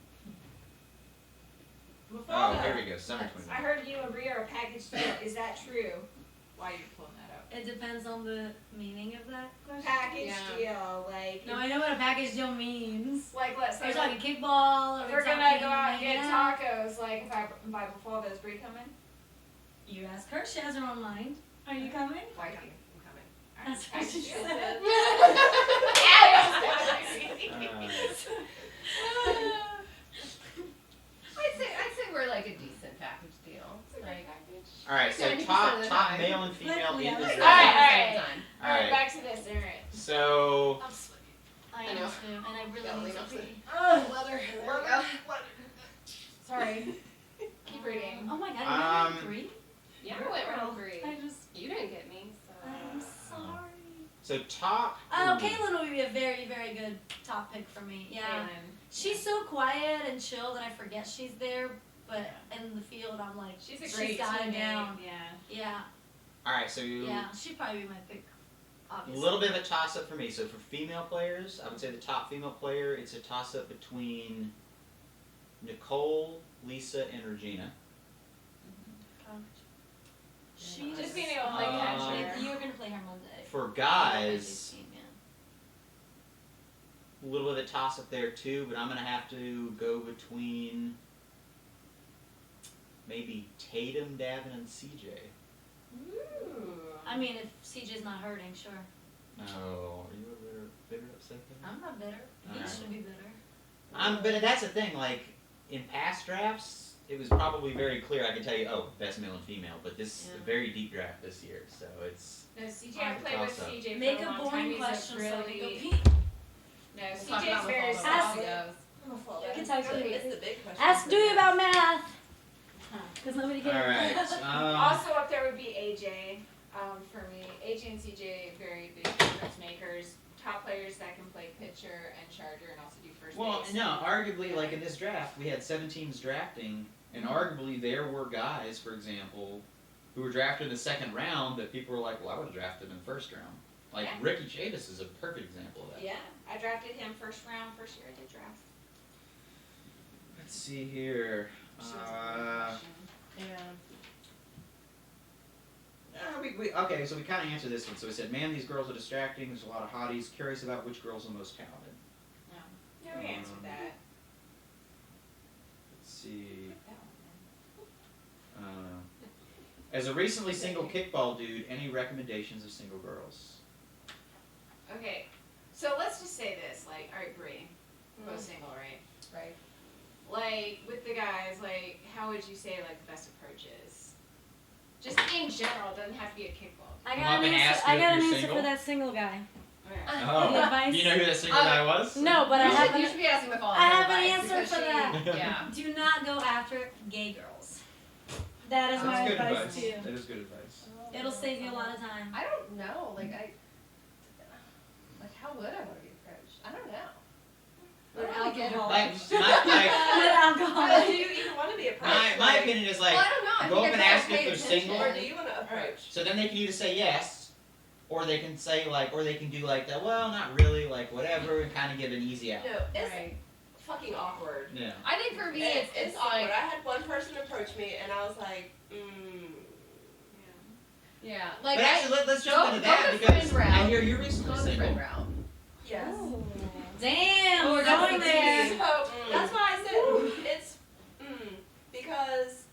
Mafalda. Oh, here we go, summer I 2020. heard you and Brie are a package deal. Is that true? Why are you pulling that up? It depends on the meaning of that question. Package Yeah. deal, like. No, I know what a package deal means. Like, let's Are say we talking kickball? Or if we we're gonna talking go out and get hanging out? tacos. Like, if I buy Mafalda, is Brie coming? You ask her. She has her own mind. Are you coming? Wifey, I'm coming. That's what she Package deal. said. I'd say we're like a decent package deal. Like, Alright, so 70% top of the top time. male and female Yeah, in this let's- draft. Alright. Alright, Alright, back to this. Alright. so I'm sweaty. I I am know. too, and I really Gotta need lean to off pee. Leather. There we go. Sorry. Keep reading. Oh my god, I Um, went three? Yeah, I went round three. I just, You didn't get me, so. I'm sorry. so top Oh, Caitlin would be a very, very good top pick for me. Yeah. Kaylin. She's so quiet and chill that I forget she's there, but in the field I'm like, She's a great got it teammate. down. Yeah. Yeah, Alright, so you yeah, she'd probably be my pick, a obviously. little bit of a toss up for me. So for female players, I would say the top female player, it's a toss up between Nicole, Lisa, and Regina. She Just being able to play catcher. You were gonna play her Monday. For guys, a little bit of a toss up there too, but I'm gonna have to go between maybe Tatum, Davin, and CJ. Ooh. I mean, if CJ's not hurting, sure. Oh, are you a bitter upset there? I'm not bitter. He Alright. should be bitter. But that's the thing. Like in past drafts, it was probably very clear. I could tell you, oh, best male and female. But this is a very deep draft this year, so it's. No, CJ, I played with Toss-up. CJ for Make a a long time. boring He's question a so we go really. pee. No, We'll talk CJ's about very Mafalda Ask- when she solid. goes. You can talk to me. It's the big question. Ask Dewey about math. Because nobody All cares. right. Also up there would be AJ. For me, AJ and CJ very big difference makers. Top players that can play pitcher and charger and also do first Well, base. no, arguably, like in this draft, we had 7 teams drafting, and arguably there were guys, for example, who were drafted in the second round that people were like, well, I would have drafted in the first round. Like, Yeah. Ricky Chavis is a perfect example of that. Yeah, I drafted him first round, first year I did draft. Let's see here. She was a great question. Yeah. Okay, so we kind of answered this one. So we said, man, these girls are distracting. There's a lot of hotties. Curious about which girls are the most talented. Yeah, we answered that. Let's see. That one, As a recently single kickball dude, any recommendations of single girls? then. Okay, so let's just say this, like, alright, Bree, both single, right? Right. Like, with the guys, like, how would you say, like, the best approach is? Just in general, it doesn't have to be a kickball. I Come got up an and answer. ask I you got if an you're answer single? for that single guy. Okay. Oh. The advice. Do you know who that single guy was? No, but I You have should, an, you should be asking Mafalda. I have an advice answer because for that. Yeah. Do not go after gay girls. That is my That's good advice advice. to you. That is good advice. It'll save you a lot of time. I don't know. Like how would I want to be approached? I don't know. With I don't really get alcohol. Like, approached. With alcohol. Do you even want to be approached? my opinion is like, Well, I don't know. I go think up and I ask kinda if pay they're attention. single. Or do you want to approach? so then they can either say yes, or they can say like, or they can do like that. Well, not really, like whatever, and kind of give an easy out. No, it's Right. fucking awkward. Yeah. I think for me, it's awkward. like, I had one person approach me, and I was like, yeah, But like actually, let's jump go- into go that the because friend route. I hear you're go recently the single. friend route. yes. Damn, we're That's going the there. tea. So that's why I said it's because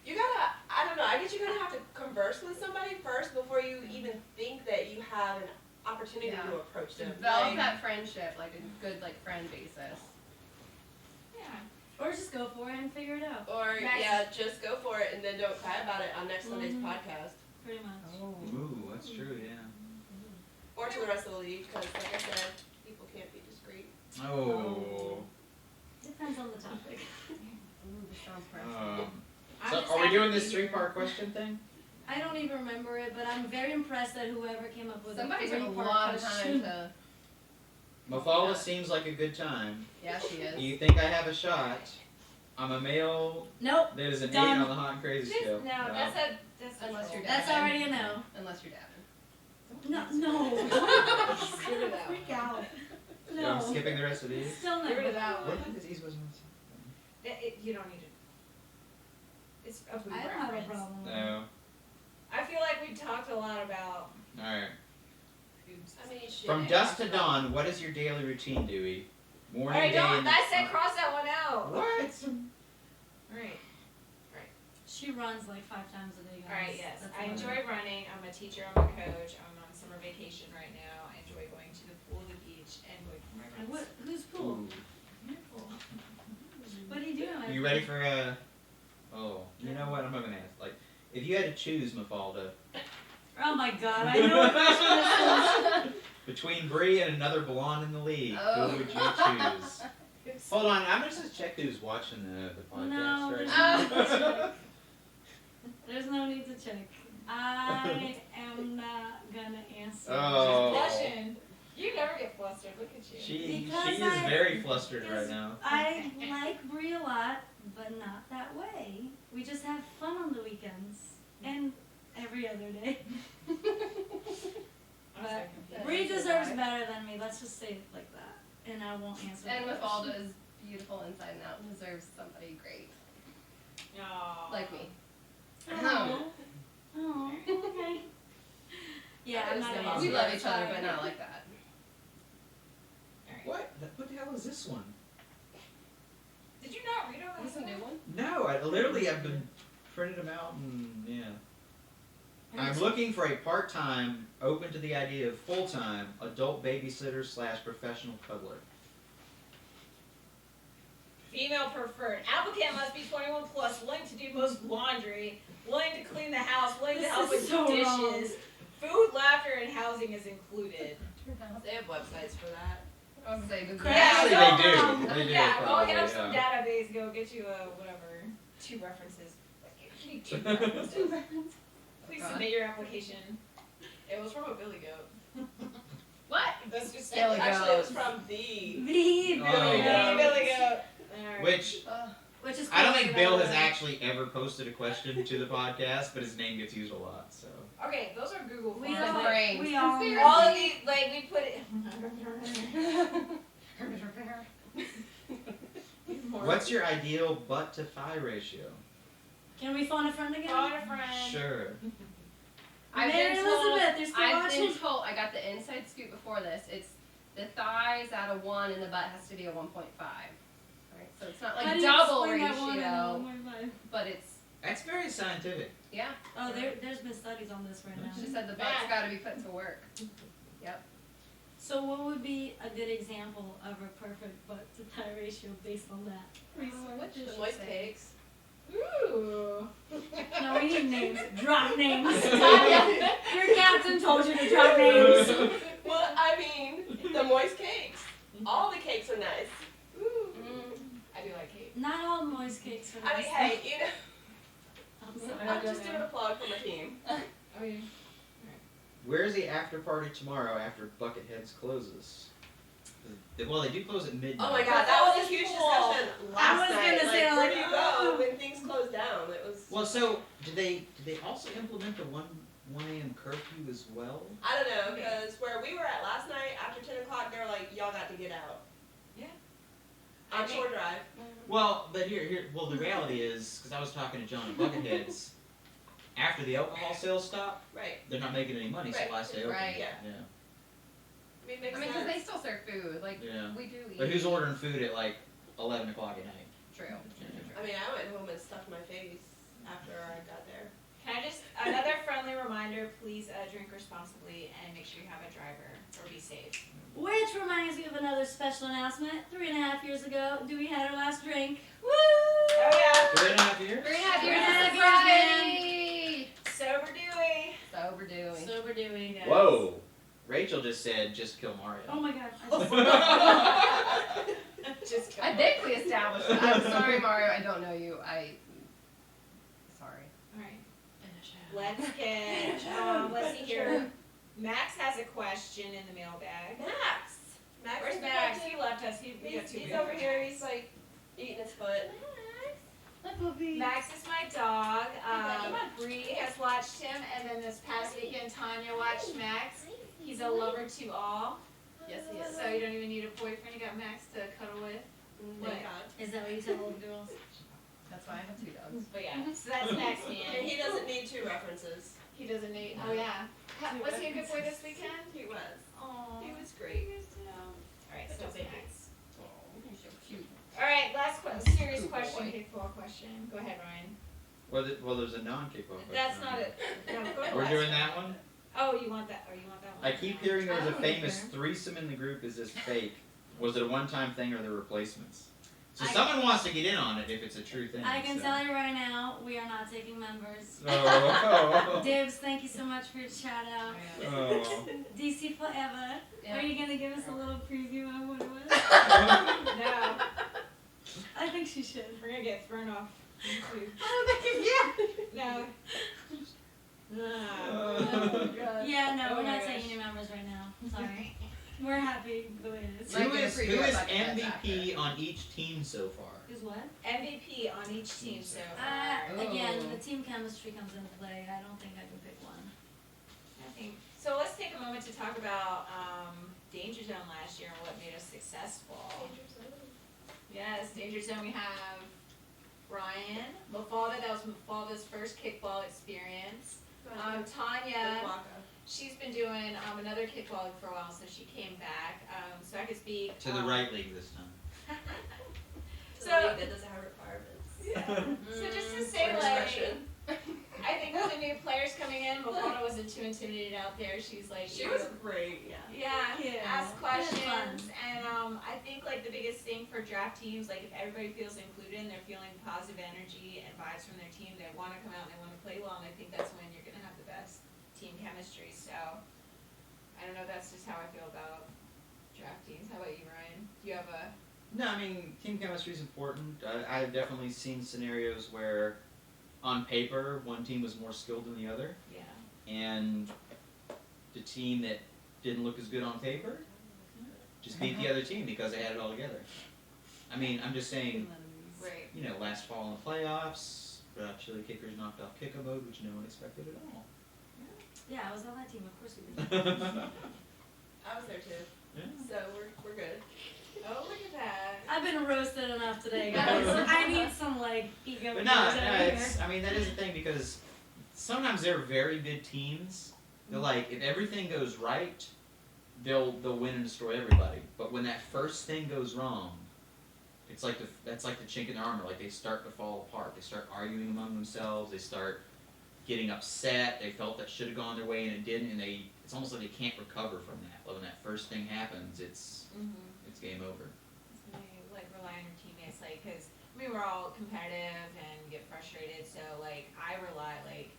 you gotta. I don't know. I guess you're gonna have to converse with somebody first before you even think that you have an opportunity Yeah. to approach them. Develop Like, that friendship, like a good like friend basis. Yeah. Or just go for it and figure it out. or Nice. yeah, just go for it and then don't cry about it on next Sunday's Mhm. podcast Pretty much. Ooh, that's true. Yeah. or to the rest of the league because, like I said, people can't be discreet. Oh. Depends on the topic. Ooh, this sounds personal. I'm So just are we happy doing to this be here. 3-part question thing? I don't even remember it, but I'm very impressed that whoever came up with Somebody a took a 3-part lot of question. time to. Mafalda seems like a good time. Yeah, she Do is. you think I have a shot? I'm a male. Nope. That is an Done. 8 on the hot and crazy Just, scale. no, that's a Unless you're troll. That's already a no. Unless you're dabbing. No, no. Get rid of that Freak one. out. Yeah, No. I'm skipping the rest of these. Still no. Get rid of that What one. about these was You don't need to. It's a food I don't have a reference. problem with it. No. I feel like we talked a lot about Alright. boobs. I mean, shit. From dusk to dawn, what is your daily routine, Dewey? Morning, Alright, day, don't. and I said cross that one out. What? Alright. She runs like 5 times a day, guys. Alright, yes. That's I about enjoy it. running. I'm a teacher. I'm a coach. I'm on summer vacation right now. I enjoy going to the pool, the beach, and going for my runs. What? Who's pool? Ooh. Your pool. What are you doing? Are you ready for oh, you know what? I'm not gonna ask. Like, if you had to choose, Mafalda, Oh my god, I know what question this is. between Bree and another blonde in the league, Oh. who would you choose? Hold on, I'm just gonna check who's watching the podcast No, right there's now. no need to check. There's no need to check. I am not gonna answer. Oh. Blushing. You never get flustered. Look at you. She Because is I- very flustered right because now. I like Brie a lot, but not that way. We just have fun on the weekends and every other day. I'm so But confused. Brie deserves better than me. Let's just say it like that, and I won't answer. And that Mafalda question. is beautiful inside and out and deserves somebody great. Aw. Like me. Oh. Oh. Okay. Yeah, I'm not gonna We answer love that. each other, Sorry. but not like that. What? What the hell is this one? Did you not read all Is that? this a new one? No, I literally I've been printed them out and yeah. I'm looking for a part-time, open to the idea of full-time adult babysitter / professional cuddler. Female preferred. Applicant must be 21 plus, willing to do most laundry, willing to clean the house, willing to This help is with so wrong. dishes. Food, laughter, and housing is included. They have websites for that. I was gonna say, Google. Correct. Actually, go, they do. They do. Yeah, go probably, get up some yeah. database, go get you a whatever, 2 references. You need 2 references. Please submit your application. It was from a billy goat. What? That's just Billy Actually, it was goat. from the. The Oh. Billy goat. Billy goat. Alright. Which, Which is I don't crazy, think by Bill the has way. actually ever posted a question to the podcast, but his name gets used a lot. So Okay, those are Google We Forms. all- Like, brains. we all- Conspiracy. all of these, like we put it. what's your ideal butt to thigh ratio? Can we phone a friend again? Phone a friend. Sure. I've Mary been told, Elizabeth, you're still I've watching? been told, I got the inside scoop before this, it's the thighs at a 1 and the butt has to be a 1.5. Right? So it's not How like do you double explain that one in ratio, 1.5? but it's, That's very scientific. yeah. Oh, there's been studies on this right now. She said the butt's Math. gotta be put to work. Yep. So what would be a good example of a perfect butt to thigh ratio based on that? What did The she moist say? cakes. Ooh. No, we need names. Drop names. Tonya. Your captain told you to drop names. Well, I mean, the moist cakes. All the cakes are nice. I do like cake. Not all moist cakes are I nice. mean, hey, you know, I'm sorry. I'm just doing a plug for my team. Oh yeah. Where's the after party tomorrow after Bucketheads closes? Well, they do close at midnight. Oh my god, that was a huge discussion last was night. gonna say, Where do you like, go when things close down? It was. Well, so did they also implement the 1 a.m. curfew as well? I don't know, because where we were at last night, after 10 o'clock, they were like, y'all got to get out. Yeah. On I mean- Shore Drive. Well, but well, the reality is, because I was talking to John at Bucketheads, after the alcohol sales stop, Right. they're not making any money, so Right. why stay open? Right. Yeah. Yeah. I mean, it makes I mean, because sense. they still serve food, like, Yeah. we do eat. But who's ordering food at like 11 o'clock at night? True. I mean, I went home and stuffed my face after I got there. Can I just another friendly reminder? Please drink responsibly and make sure you have a driver or be safe. Which reminds me of another special announcement. 3.5 years ago, Dewey had her last drink. Woo! Oh yeah. 3.5 years? 3.5 years Yeah, of sobriety! Sober Dewey. Sober doing. Sober Dewey. Yes. Whoa. Rachel just said, just kill Mario. Oh my god. I just- Just kidding. I think we established that. I'm sorry, Mario, I don't know you. Sorry. Alright. Let's see here. Max has a question in the mailbag. Max! Max Where's is Max? fucking- He left us. We got two He's big over friends. here, he's like eating his foot. Max is my dog. Come on. Bree has watched him, and then this past weekend, Tonya watched Max. He's a lover to all, Yes, he is. so you don't even need a boyfriend. You got Max to cuddle with. Thank God. Is that what you tell old girls? That's why I have 2 dogs. But yeah, so that's Max, And man. he doesn't need 2 references. He doesn't need. Oh yeah. Was he a good boy this weekend? He was. Oh. He was great. All right, so Such a baby. Max. Oh, he's so cute. All right, last serious Good question, boy. kickball question. Go ahead, Ryan. Well, there's a non-kickball question. That's not it. No, go to the We're last doing that one? Oh, you want that? Oh, you want that one? I keep hearing there was I a don't famous either. threesome in the group. Is this fake? Was it a one-time thing or the replacements? So I- someone wants to get in on it if it's a true thing. I can so. tell you right now, we are not taking members. Oh. Dibs, thank you so much for your shout out. Oh. DC forever. Yeah. Are you gonna give us a little preview of what it was? No, I think she should. we're gonna get thrown off YouTube. Yeah. No. No. Oh, Yeah, no, Oh we're my not gosh. taking any members right now. I'm sorry. We're happy the way it is. Right. Who Like a is preview of Bucketheads MVP after. on each team so far? Who's what? MVP on each team so far. Again, Oh. the team chemistry comes into play. I don't think I can pick one. I think so. Let's take a moment to talk about Danger Zone last year and what made us successful. Yes, Danger Zone. We have Brian Mafalda. That was Mafalda's first kickball experience. Tonya. She's been doing another kickball for a while, so she came back. So I could speak To the right league this time. So- That doesn't have requirements. So just to say, Or like, discretion. I think with the new players coming in, Mafalda wasn't too intimidated out there. She's like, She was great, yeah. yeah, Yeah. ask We had questions, fun. and I think like the biggest thing for draft teams, like if everybody feels included and they're feeling positive energy and vibes from their team, they want to come out and they want to play well, and I think that's when you're gonna have the best team chemistry. So I don't know, that's just how I feel about draft teams. How about you, Ryan? Do you have a No, I mean, team chemistry is important. I've definitely seen scenarios where, on paper, one team was more skilled than the other, yeah? and the team that didn't look as good on paper just beat the other team because they had it all together. I mean, I'm just saying, Right. You know, last fall in the playoffs, Chili Kickers knocked off Kick Mode, which no one expected at all. Yeah, I was on that team. Of course we did. I was there too. Yeah. So we're good. Oh, look at that. I've been roasted enough today, guys. I need some like ego. But boosters no, out here. it's, I mean, that is the thing because sometimes they're very good teams. They're like, if everything goes right, they'll win and destroy everybody. But when that first thing goes wrong, it's like that's like the chink in their armor. Like they start to fall apart. They start arguing among themselves. They start getting upset. They felt that should have gone their way and it didn't, and it's almost like they can't recover from that. But when that first thing happens, it's game over. So you like rely on your teammates, like, cause we were all competitive and get frustrated. So like I rely like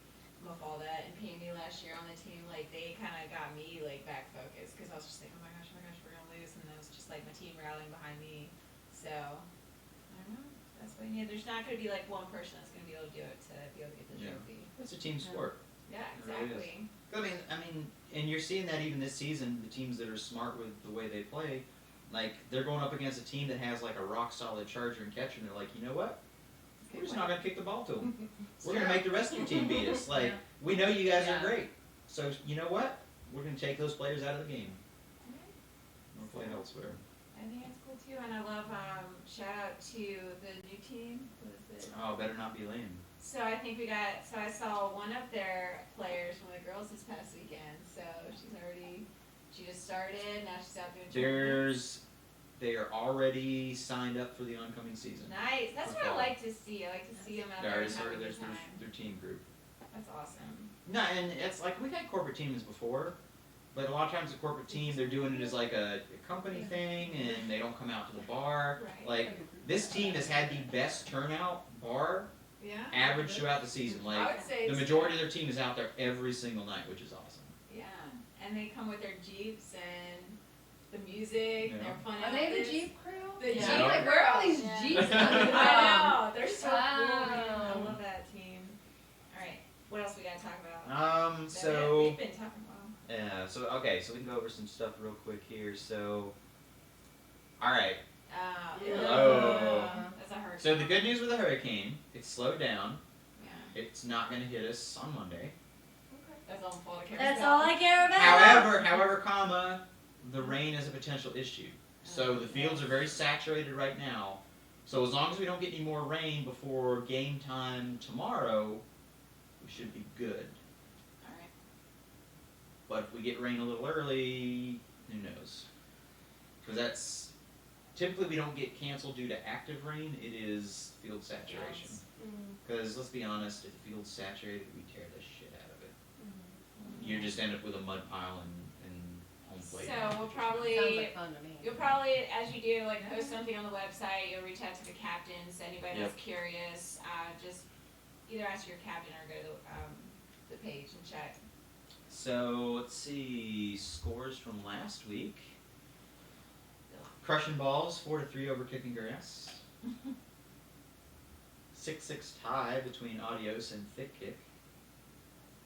Mafalda and Pandy last year on the team. Like they kind of got me like back focused because I was just like, oh my gosh, we're gonna lose, and it was just like my team rallying behind me. So I don't know. That's what you need. There's not gonna be like one person that's gonna be able to do it to be able to get the Yeah. trophy. It's a team sport. Yeah, It really exactly. I mean, and you're seeing that even this season. The teams that are smart with the way they play, like they're going up against a team that has like a rock solid charger and catcher, and they're like, you know what? We're just not gonna kick the ball to them. We're gonna make the rest of your team beat us. Like we know you guys are great, so you know what? We're gonna take those players out of the game. We'll play elsewhere. I think it's cool too, and I love shout out to the new team. What is it? Oh, better not be lame. So I think I saw one of their players, one of the girls this past weekend. So she just started. Now she's out doing tournaments. They are already signed up for the oncoming season. Nice. That's what I like to see. I like to see them out there and having a There's good time. their team group. That's awesome. No, and it's like we've had corporate teams before, but a lot of times the corporate team they're doing it as like a company thing, and they don't come out to the bar. Right. Like this team has had the best turnout bar Yeah. average throughout the season. I Like would say the it's- majority of their team is out there every single night, which is awesome. Yeah, and they come with their jeeps and the music. Yeah. They're fun. Are they the outfits. Jeep crew? The Yeah. Jeep Like, where are all these girls. Jeeps Yeah. coming from? I know. They're so cool. Man. I Wow. love that team. All right. What else we gotta talk about? So We've been talking about. yeah, so okay, so we can go over some stuff real quick here. So, all right. Oh. That's a hurricane. So the good news with the hurricane, it's slowed down. Yeah. It's not going to hit us on Monday. That's all Mafalda cares That's about. all I care about. However, comma, the rain is a potential issue. So the fields are very saturated right now. So as long as we don't get any more rain before game time tomorrow, we should be good. All right. But if we get rain a little early, who knows? Because that's typically we don't get canceled due to active rain. It is field saturation. Because let's be honest, if the field's saturated, we tear the shit out of it. You just end up with a mud pile and home plate. So we'll Sounds probably. like fun to me. You'll probably, as you do, like post something on the website. You'll reach out to the captains. Anybody that's curious, just either ask your captain or go to the page and check. So let's see scores from last week. Crushing balls 4-3 over Kicking Grass. 6-6 tie between Adios and Thick Kick.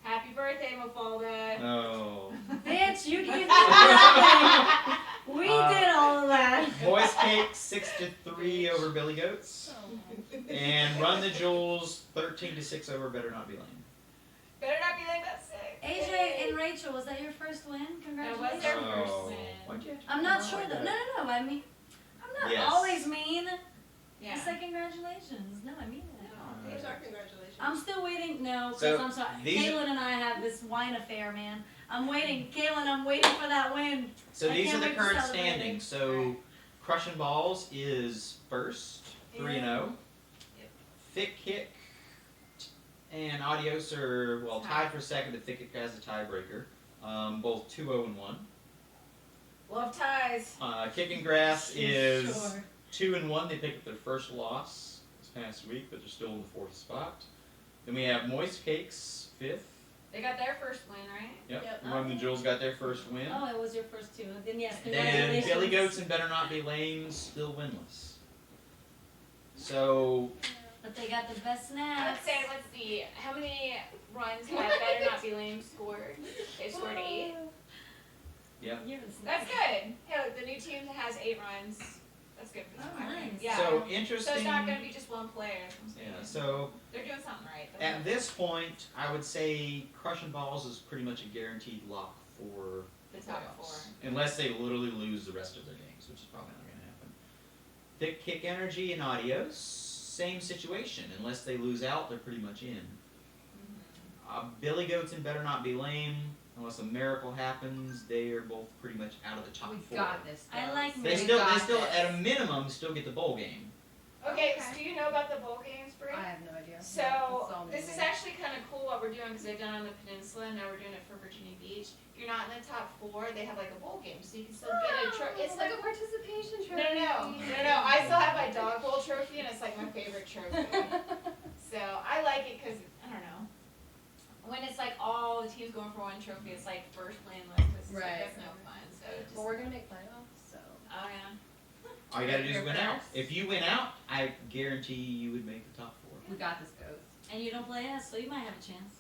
Happy birthday, Mafalda. Oh. Bitch, you can do nothing. We did all of that. Boys Cake 6-3 over Billy Goats. Oh. And Run the Jewels 13-6 over Better Not Be Lame. Better not be like that sick. AJ and Rachel, was that your first win? That was Congratulations. their first Oh. win. Why'd you have to I'm put not it sure like though. that? No. I mean, I'm not Yes. always mean. Yeah. I said congratulations. No, I mean that. Here's our congratulations. I'm still waiting. No, because So, I'm sorry. these- Caitlin and I have this wine affair, man. I'm waiting. Caitlin, I'm waiting for that win. So I these are can't the wait to current celebrate standings. So Crushing Balls is first, 3-0. Yep. Thick Kick and Adios are tied for second, but Thick Kick has a tiebreaker. Both 2-0-1. Love ties. Kicking Grass is Sure. 2-1. They picked up their first loss this past week, but they're still in the fourth spot. Then we have Moist Cakes 5th. They got their first win, right? Yep. Run the Jewels got their first win. Oh, it was your first two. Then yes, Then congratulations. Billy Goats and Better Not Be Lame still winless. So But they got the best I snacks. would say, let's see, how many runs have Better Not Be Lame scored? They scored 8. You're the That's snacks. good. Hey, look, the new team has 8 runs. That's good for them. Oh, I mean, nice. yeah. So So interesting. it's not gonna be just one player. Yeah. So They're doing something right. at this point, I would say crushing balls is pretty much a guaranteed lock for the top playoffs. 4. Unless they literally lose the rest of their games, which is probably not going to happen. Thick Kick Energy and Adios, same situation. Unless they lose out, they're pretty much in. Billy Goats and Better Not Be Lame, unless a miracle happens, they are both pretty much out of the top 4. We got this. I girls. like They We still, got they still, this. at a minimum, still get the bowl game. Okay, Okay. so do you know about the bowl games, Breanne? I have no idea. So It's all new this to is me. actually kind of cool what we're doing because they've done it on the peninsula. Now we're doing it for Virginia Beach. If you're not in the top 4, they have like a bowl game, so you can still get a trophy. It's like like a participation no, trophy. no. I still have my dog bowl trophy, and it's like my favorite trophy. So I like it because I don't know. When it's like all the teams going for one trophy, it's like first playing like this. Right. That's no fun. So just, Well, we're gonna make playoffs, so. oh yeah. All you gotta do is You're win out. first. If you win out, I guarantee you would make the top 4. We got this, goats. And you don't play us, so you might have a chance.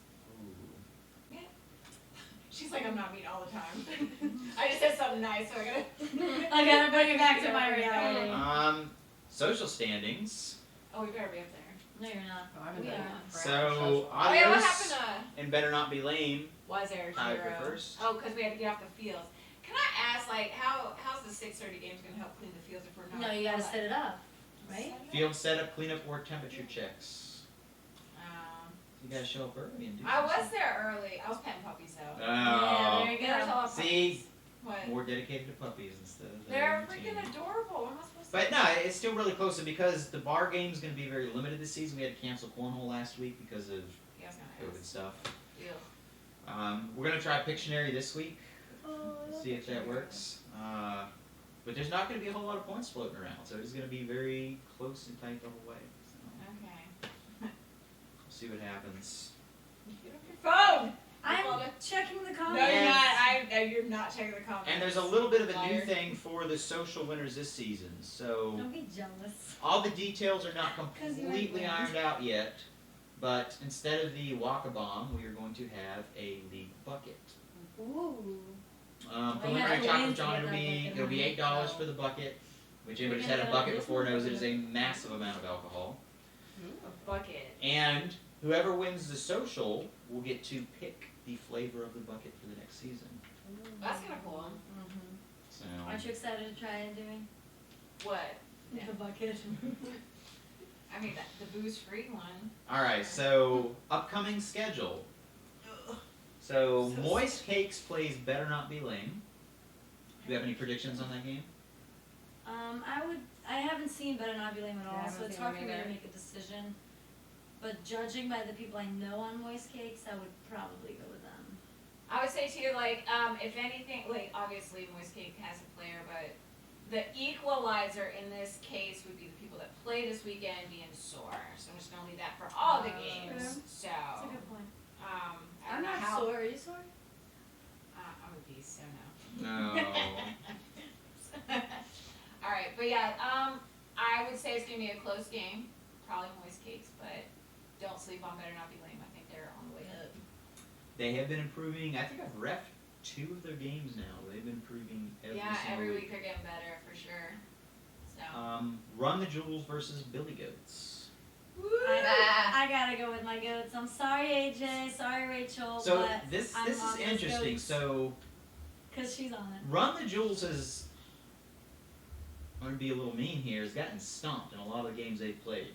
She's like, I'm not mean all the time. I just said something nice, so I gotta. I gotta bring it back to my reality. Social standings. Oh, we better be up there. No, you're not. Oh, I'm in We the are. So, Oh yeah, what Adios happened and Better Not Be Lame. was there a Tied for hero? first. Oh, because we had to get off the fields. Can I ask, like, how's the 6:30 games gonna help clean the fields if we're not? No, you gotta set it up, right? Field setup, cleanup, or temperature checks. Um, You gotta show up early and do I was something. there early. I was petting puppies though. Yeah, there you There's a go. lot of See? puppies. What? More dedicated to puppies instead of They're the freaking team. adorable. What am I supposed to But say? no, it's still really close and because the bar game's going to be very limited this season. We had to cancel cornhole last week because of Yeah, I was gonna COVID ask. stuff. Ew. We're going to try Pictionary this week, Oh, see if that works. But there's not going to be a whole lot of points floating around, so it's going to be very close and tight the whole way. So Okay. we'll see what happens. Get off your phone. I'm Mafalda. checking the No, comments. you're not. No, you're not checking the comments. And there's a little bit of a new Liar. thing for the social winners this season. So Don't be jealous. all the details are not 'Cause you completely ain't ironed out yet, but instead of the walk-a-bomb, we are going to have a league bucket. Ooh. Preliminary have to chocolate win to John, get that bucket it'll be money. $8 for the bucket, which We're anybody's gonna had a go bucket this before one? knows it is a massive amount of alcohol. A bucket. And whoever wins the social will get to pick the flavor of the bucket for the next season. That's kind of cool. So Aren't you excited to try it, doing What? the bucket? I mean, the booze-free one. Alright, so upcoming schedule. So So Moist Cakes plays Better Not Be Lame. Do you have any predictions on that game? I haven't seen Better Not Be Lame at Yeah, I all, haven't so it's seen hard them for me to either. make a decision. But judging by the people I know on Moist Cakes, I would probably go with them. I would say too, like, if anything, like, obviously Moist Cake has a player, but the equalizer in this case would be the people that play this weekend being sore. So I'm just gonna leave that for all the games. So, That's a good point. I I'm don't know not how. sore. Are you sore? I'm a beast, so no. No. All right, but yeah, I would say it's gonna be a close game, probably Moist Cakes, but don't sleep on Better Not Be Lame. I think they're on the way up. They have been improving. I think I've reffed 2 of their games now. They've been improving every Yeah, single every week. week they're getting better for sure. So. Run the Jewels versus Billy Goats. I gotta go with my goats. I'm sorry, AJ. Sorry, Rachel. So but this I'm is on those interesting. goats. So Cause she's on it. Run the Jewels is, I'm gonna be a little mean here, has gotten stomped in a lot of the games they've played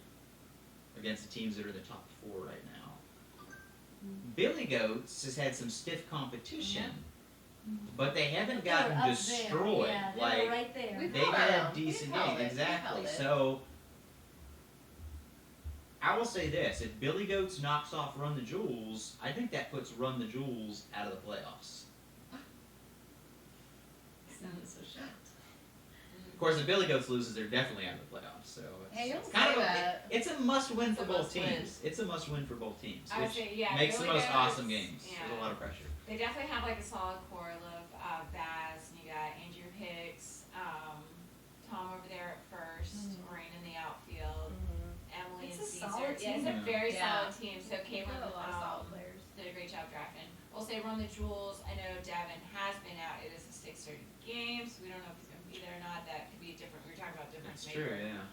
against the teams that are in the top 4 right now. Billy Goats has had some stiff competition, but they haven't They're gotten up there. destroyed. Yeah, they're Like right there. We've they've held had them. decent We've held games, it. We've exactly. held it. So I will say this: if Billy Goats knocks off Run the Jewels, I think that puts Run the Jewels out of the playoffs. Sounded so shocked. Of course, if Billy Goats loses, they're definitely out of the playoffs. So it's, Hey, don't it's kind say of that. it's a must-win It's for a both must-win. teams. It's a must-win for both teams, I would which say, yeah, makes the Billy most Goats, awesome games. yeah. There's a lot of pressure. They definitely have like a solid core of Baz, and you got Andrew Hicks, Tom over there at first, Maureen in the outfield, Emily It's and a Caesar. solid Yeah, it's team. a very Yeah. solid team. So We Caitlin have a lot of solid players. did a great job drafting. We'll say Run the Jewels. I know Davin has been out. It is a 6:30 game, so we don't know if he's going to be believe it or not, that could be different. We were talking about difference That's maker. true, yeah.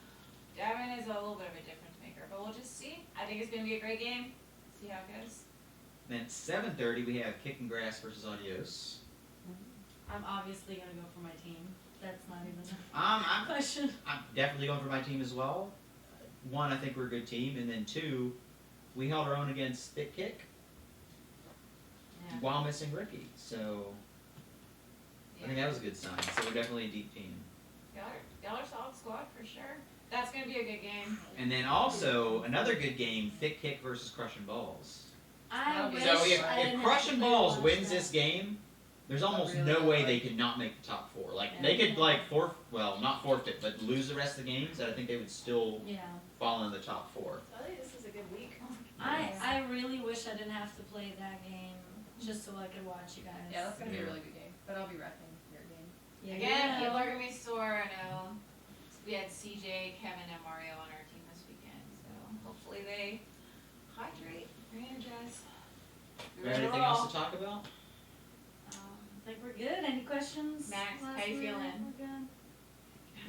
Devin is a little bit of a difference maker, but we'll just see. I think it's gonna be a great game. See how it goes. Then at 7:30 we have Kicking Grass versus Adios. I'm obviously gonna go for my team. That's not even a I'm question. definitely going for my team as well. One, I think we're a good team, and then two, we held our own against Thick Kick Yeah. while missing Ricky. So I think that was a good sign. So we're definitely a deep team. Y'all are a solid squad for sure. That's gonna be a good game. And then also another good game, Thick Kick versus Crushing Balls. I wish So if, I didn't have Crushing to play Balls lunch wins now. this game, there's almost Really no way hard. they could not make the top four. Like Yeah. they could like not forfeit, but lose the rest of the games. And I think they would still Yeah. fall in the top four. So I think this is a good week. I really wish I didn't have to play that game just so I could watch you guys. Yeah, that's gonna be a Yeah. really good game. But I'll be wrecking your game. Yeah, Again, you people know. are gonna be sore. I know. We had CJ, Kevin, and Mario on our team this weekend, so hopefully they hydrate, re-energize. Is there anything else to talk about? I think we're good. Any questions? Max, how last you week? feeling? We're good.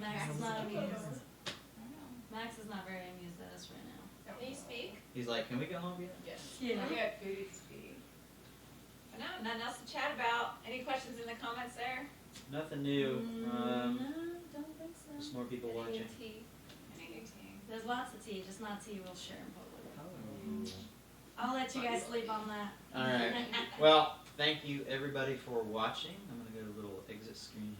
Max is not amused. I don't know. Max is not very amused at us right now. Can you speak? He's like, can we go home yet? Yes. Yeah. We got food to speak. But no, nothing else to chat about. Any questions in the comments there? Nothing new. No, don't think so. Just more people Any watching. new tea? Any new tea? There's lots of tea, just not tea we'll share in public. Oh. I'll let you guys sleep on that. All right. Well, thank you everybody for watching. I'm gonna go to a little exit screen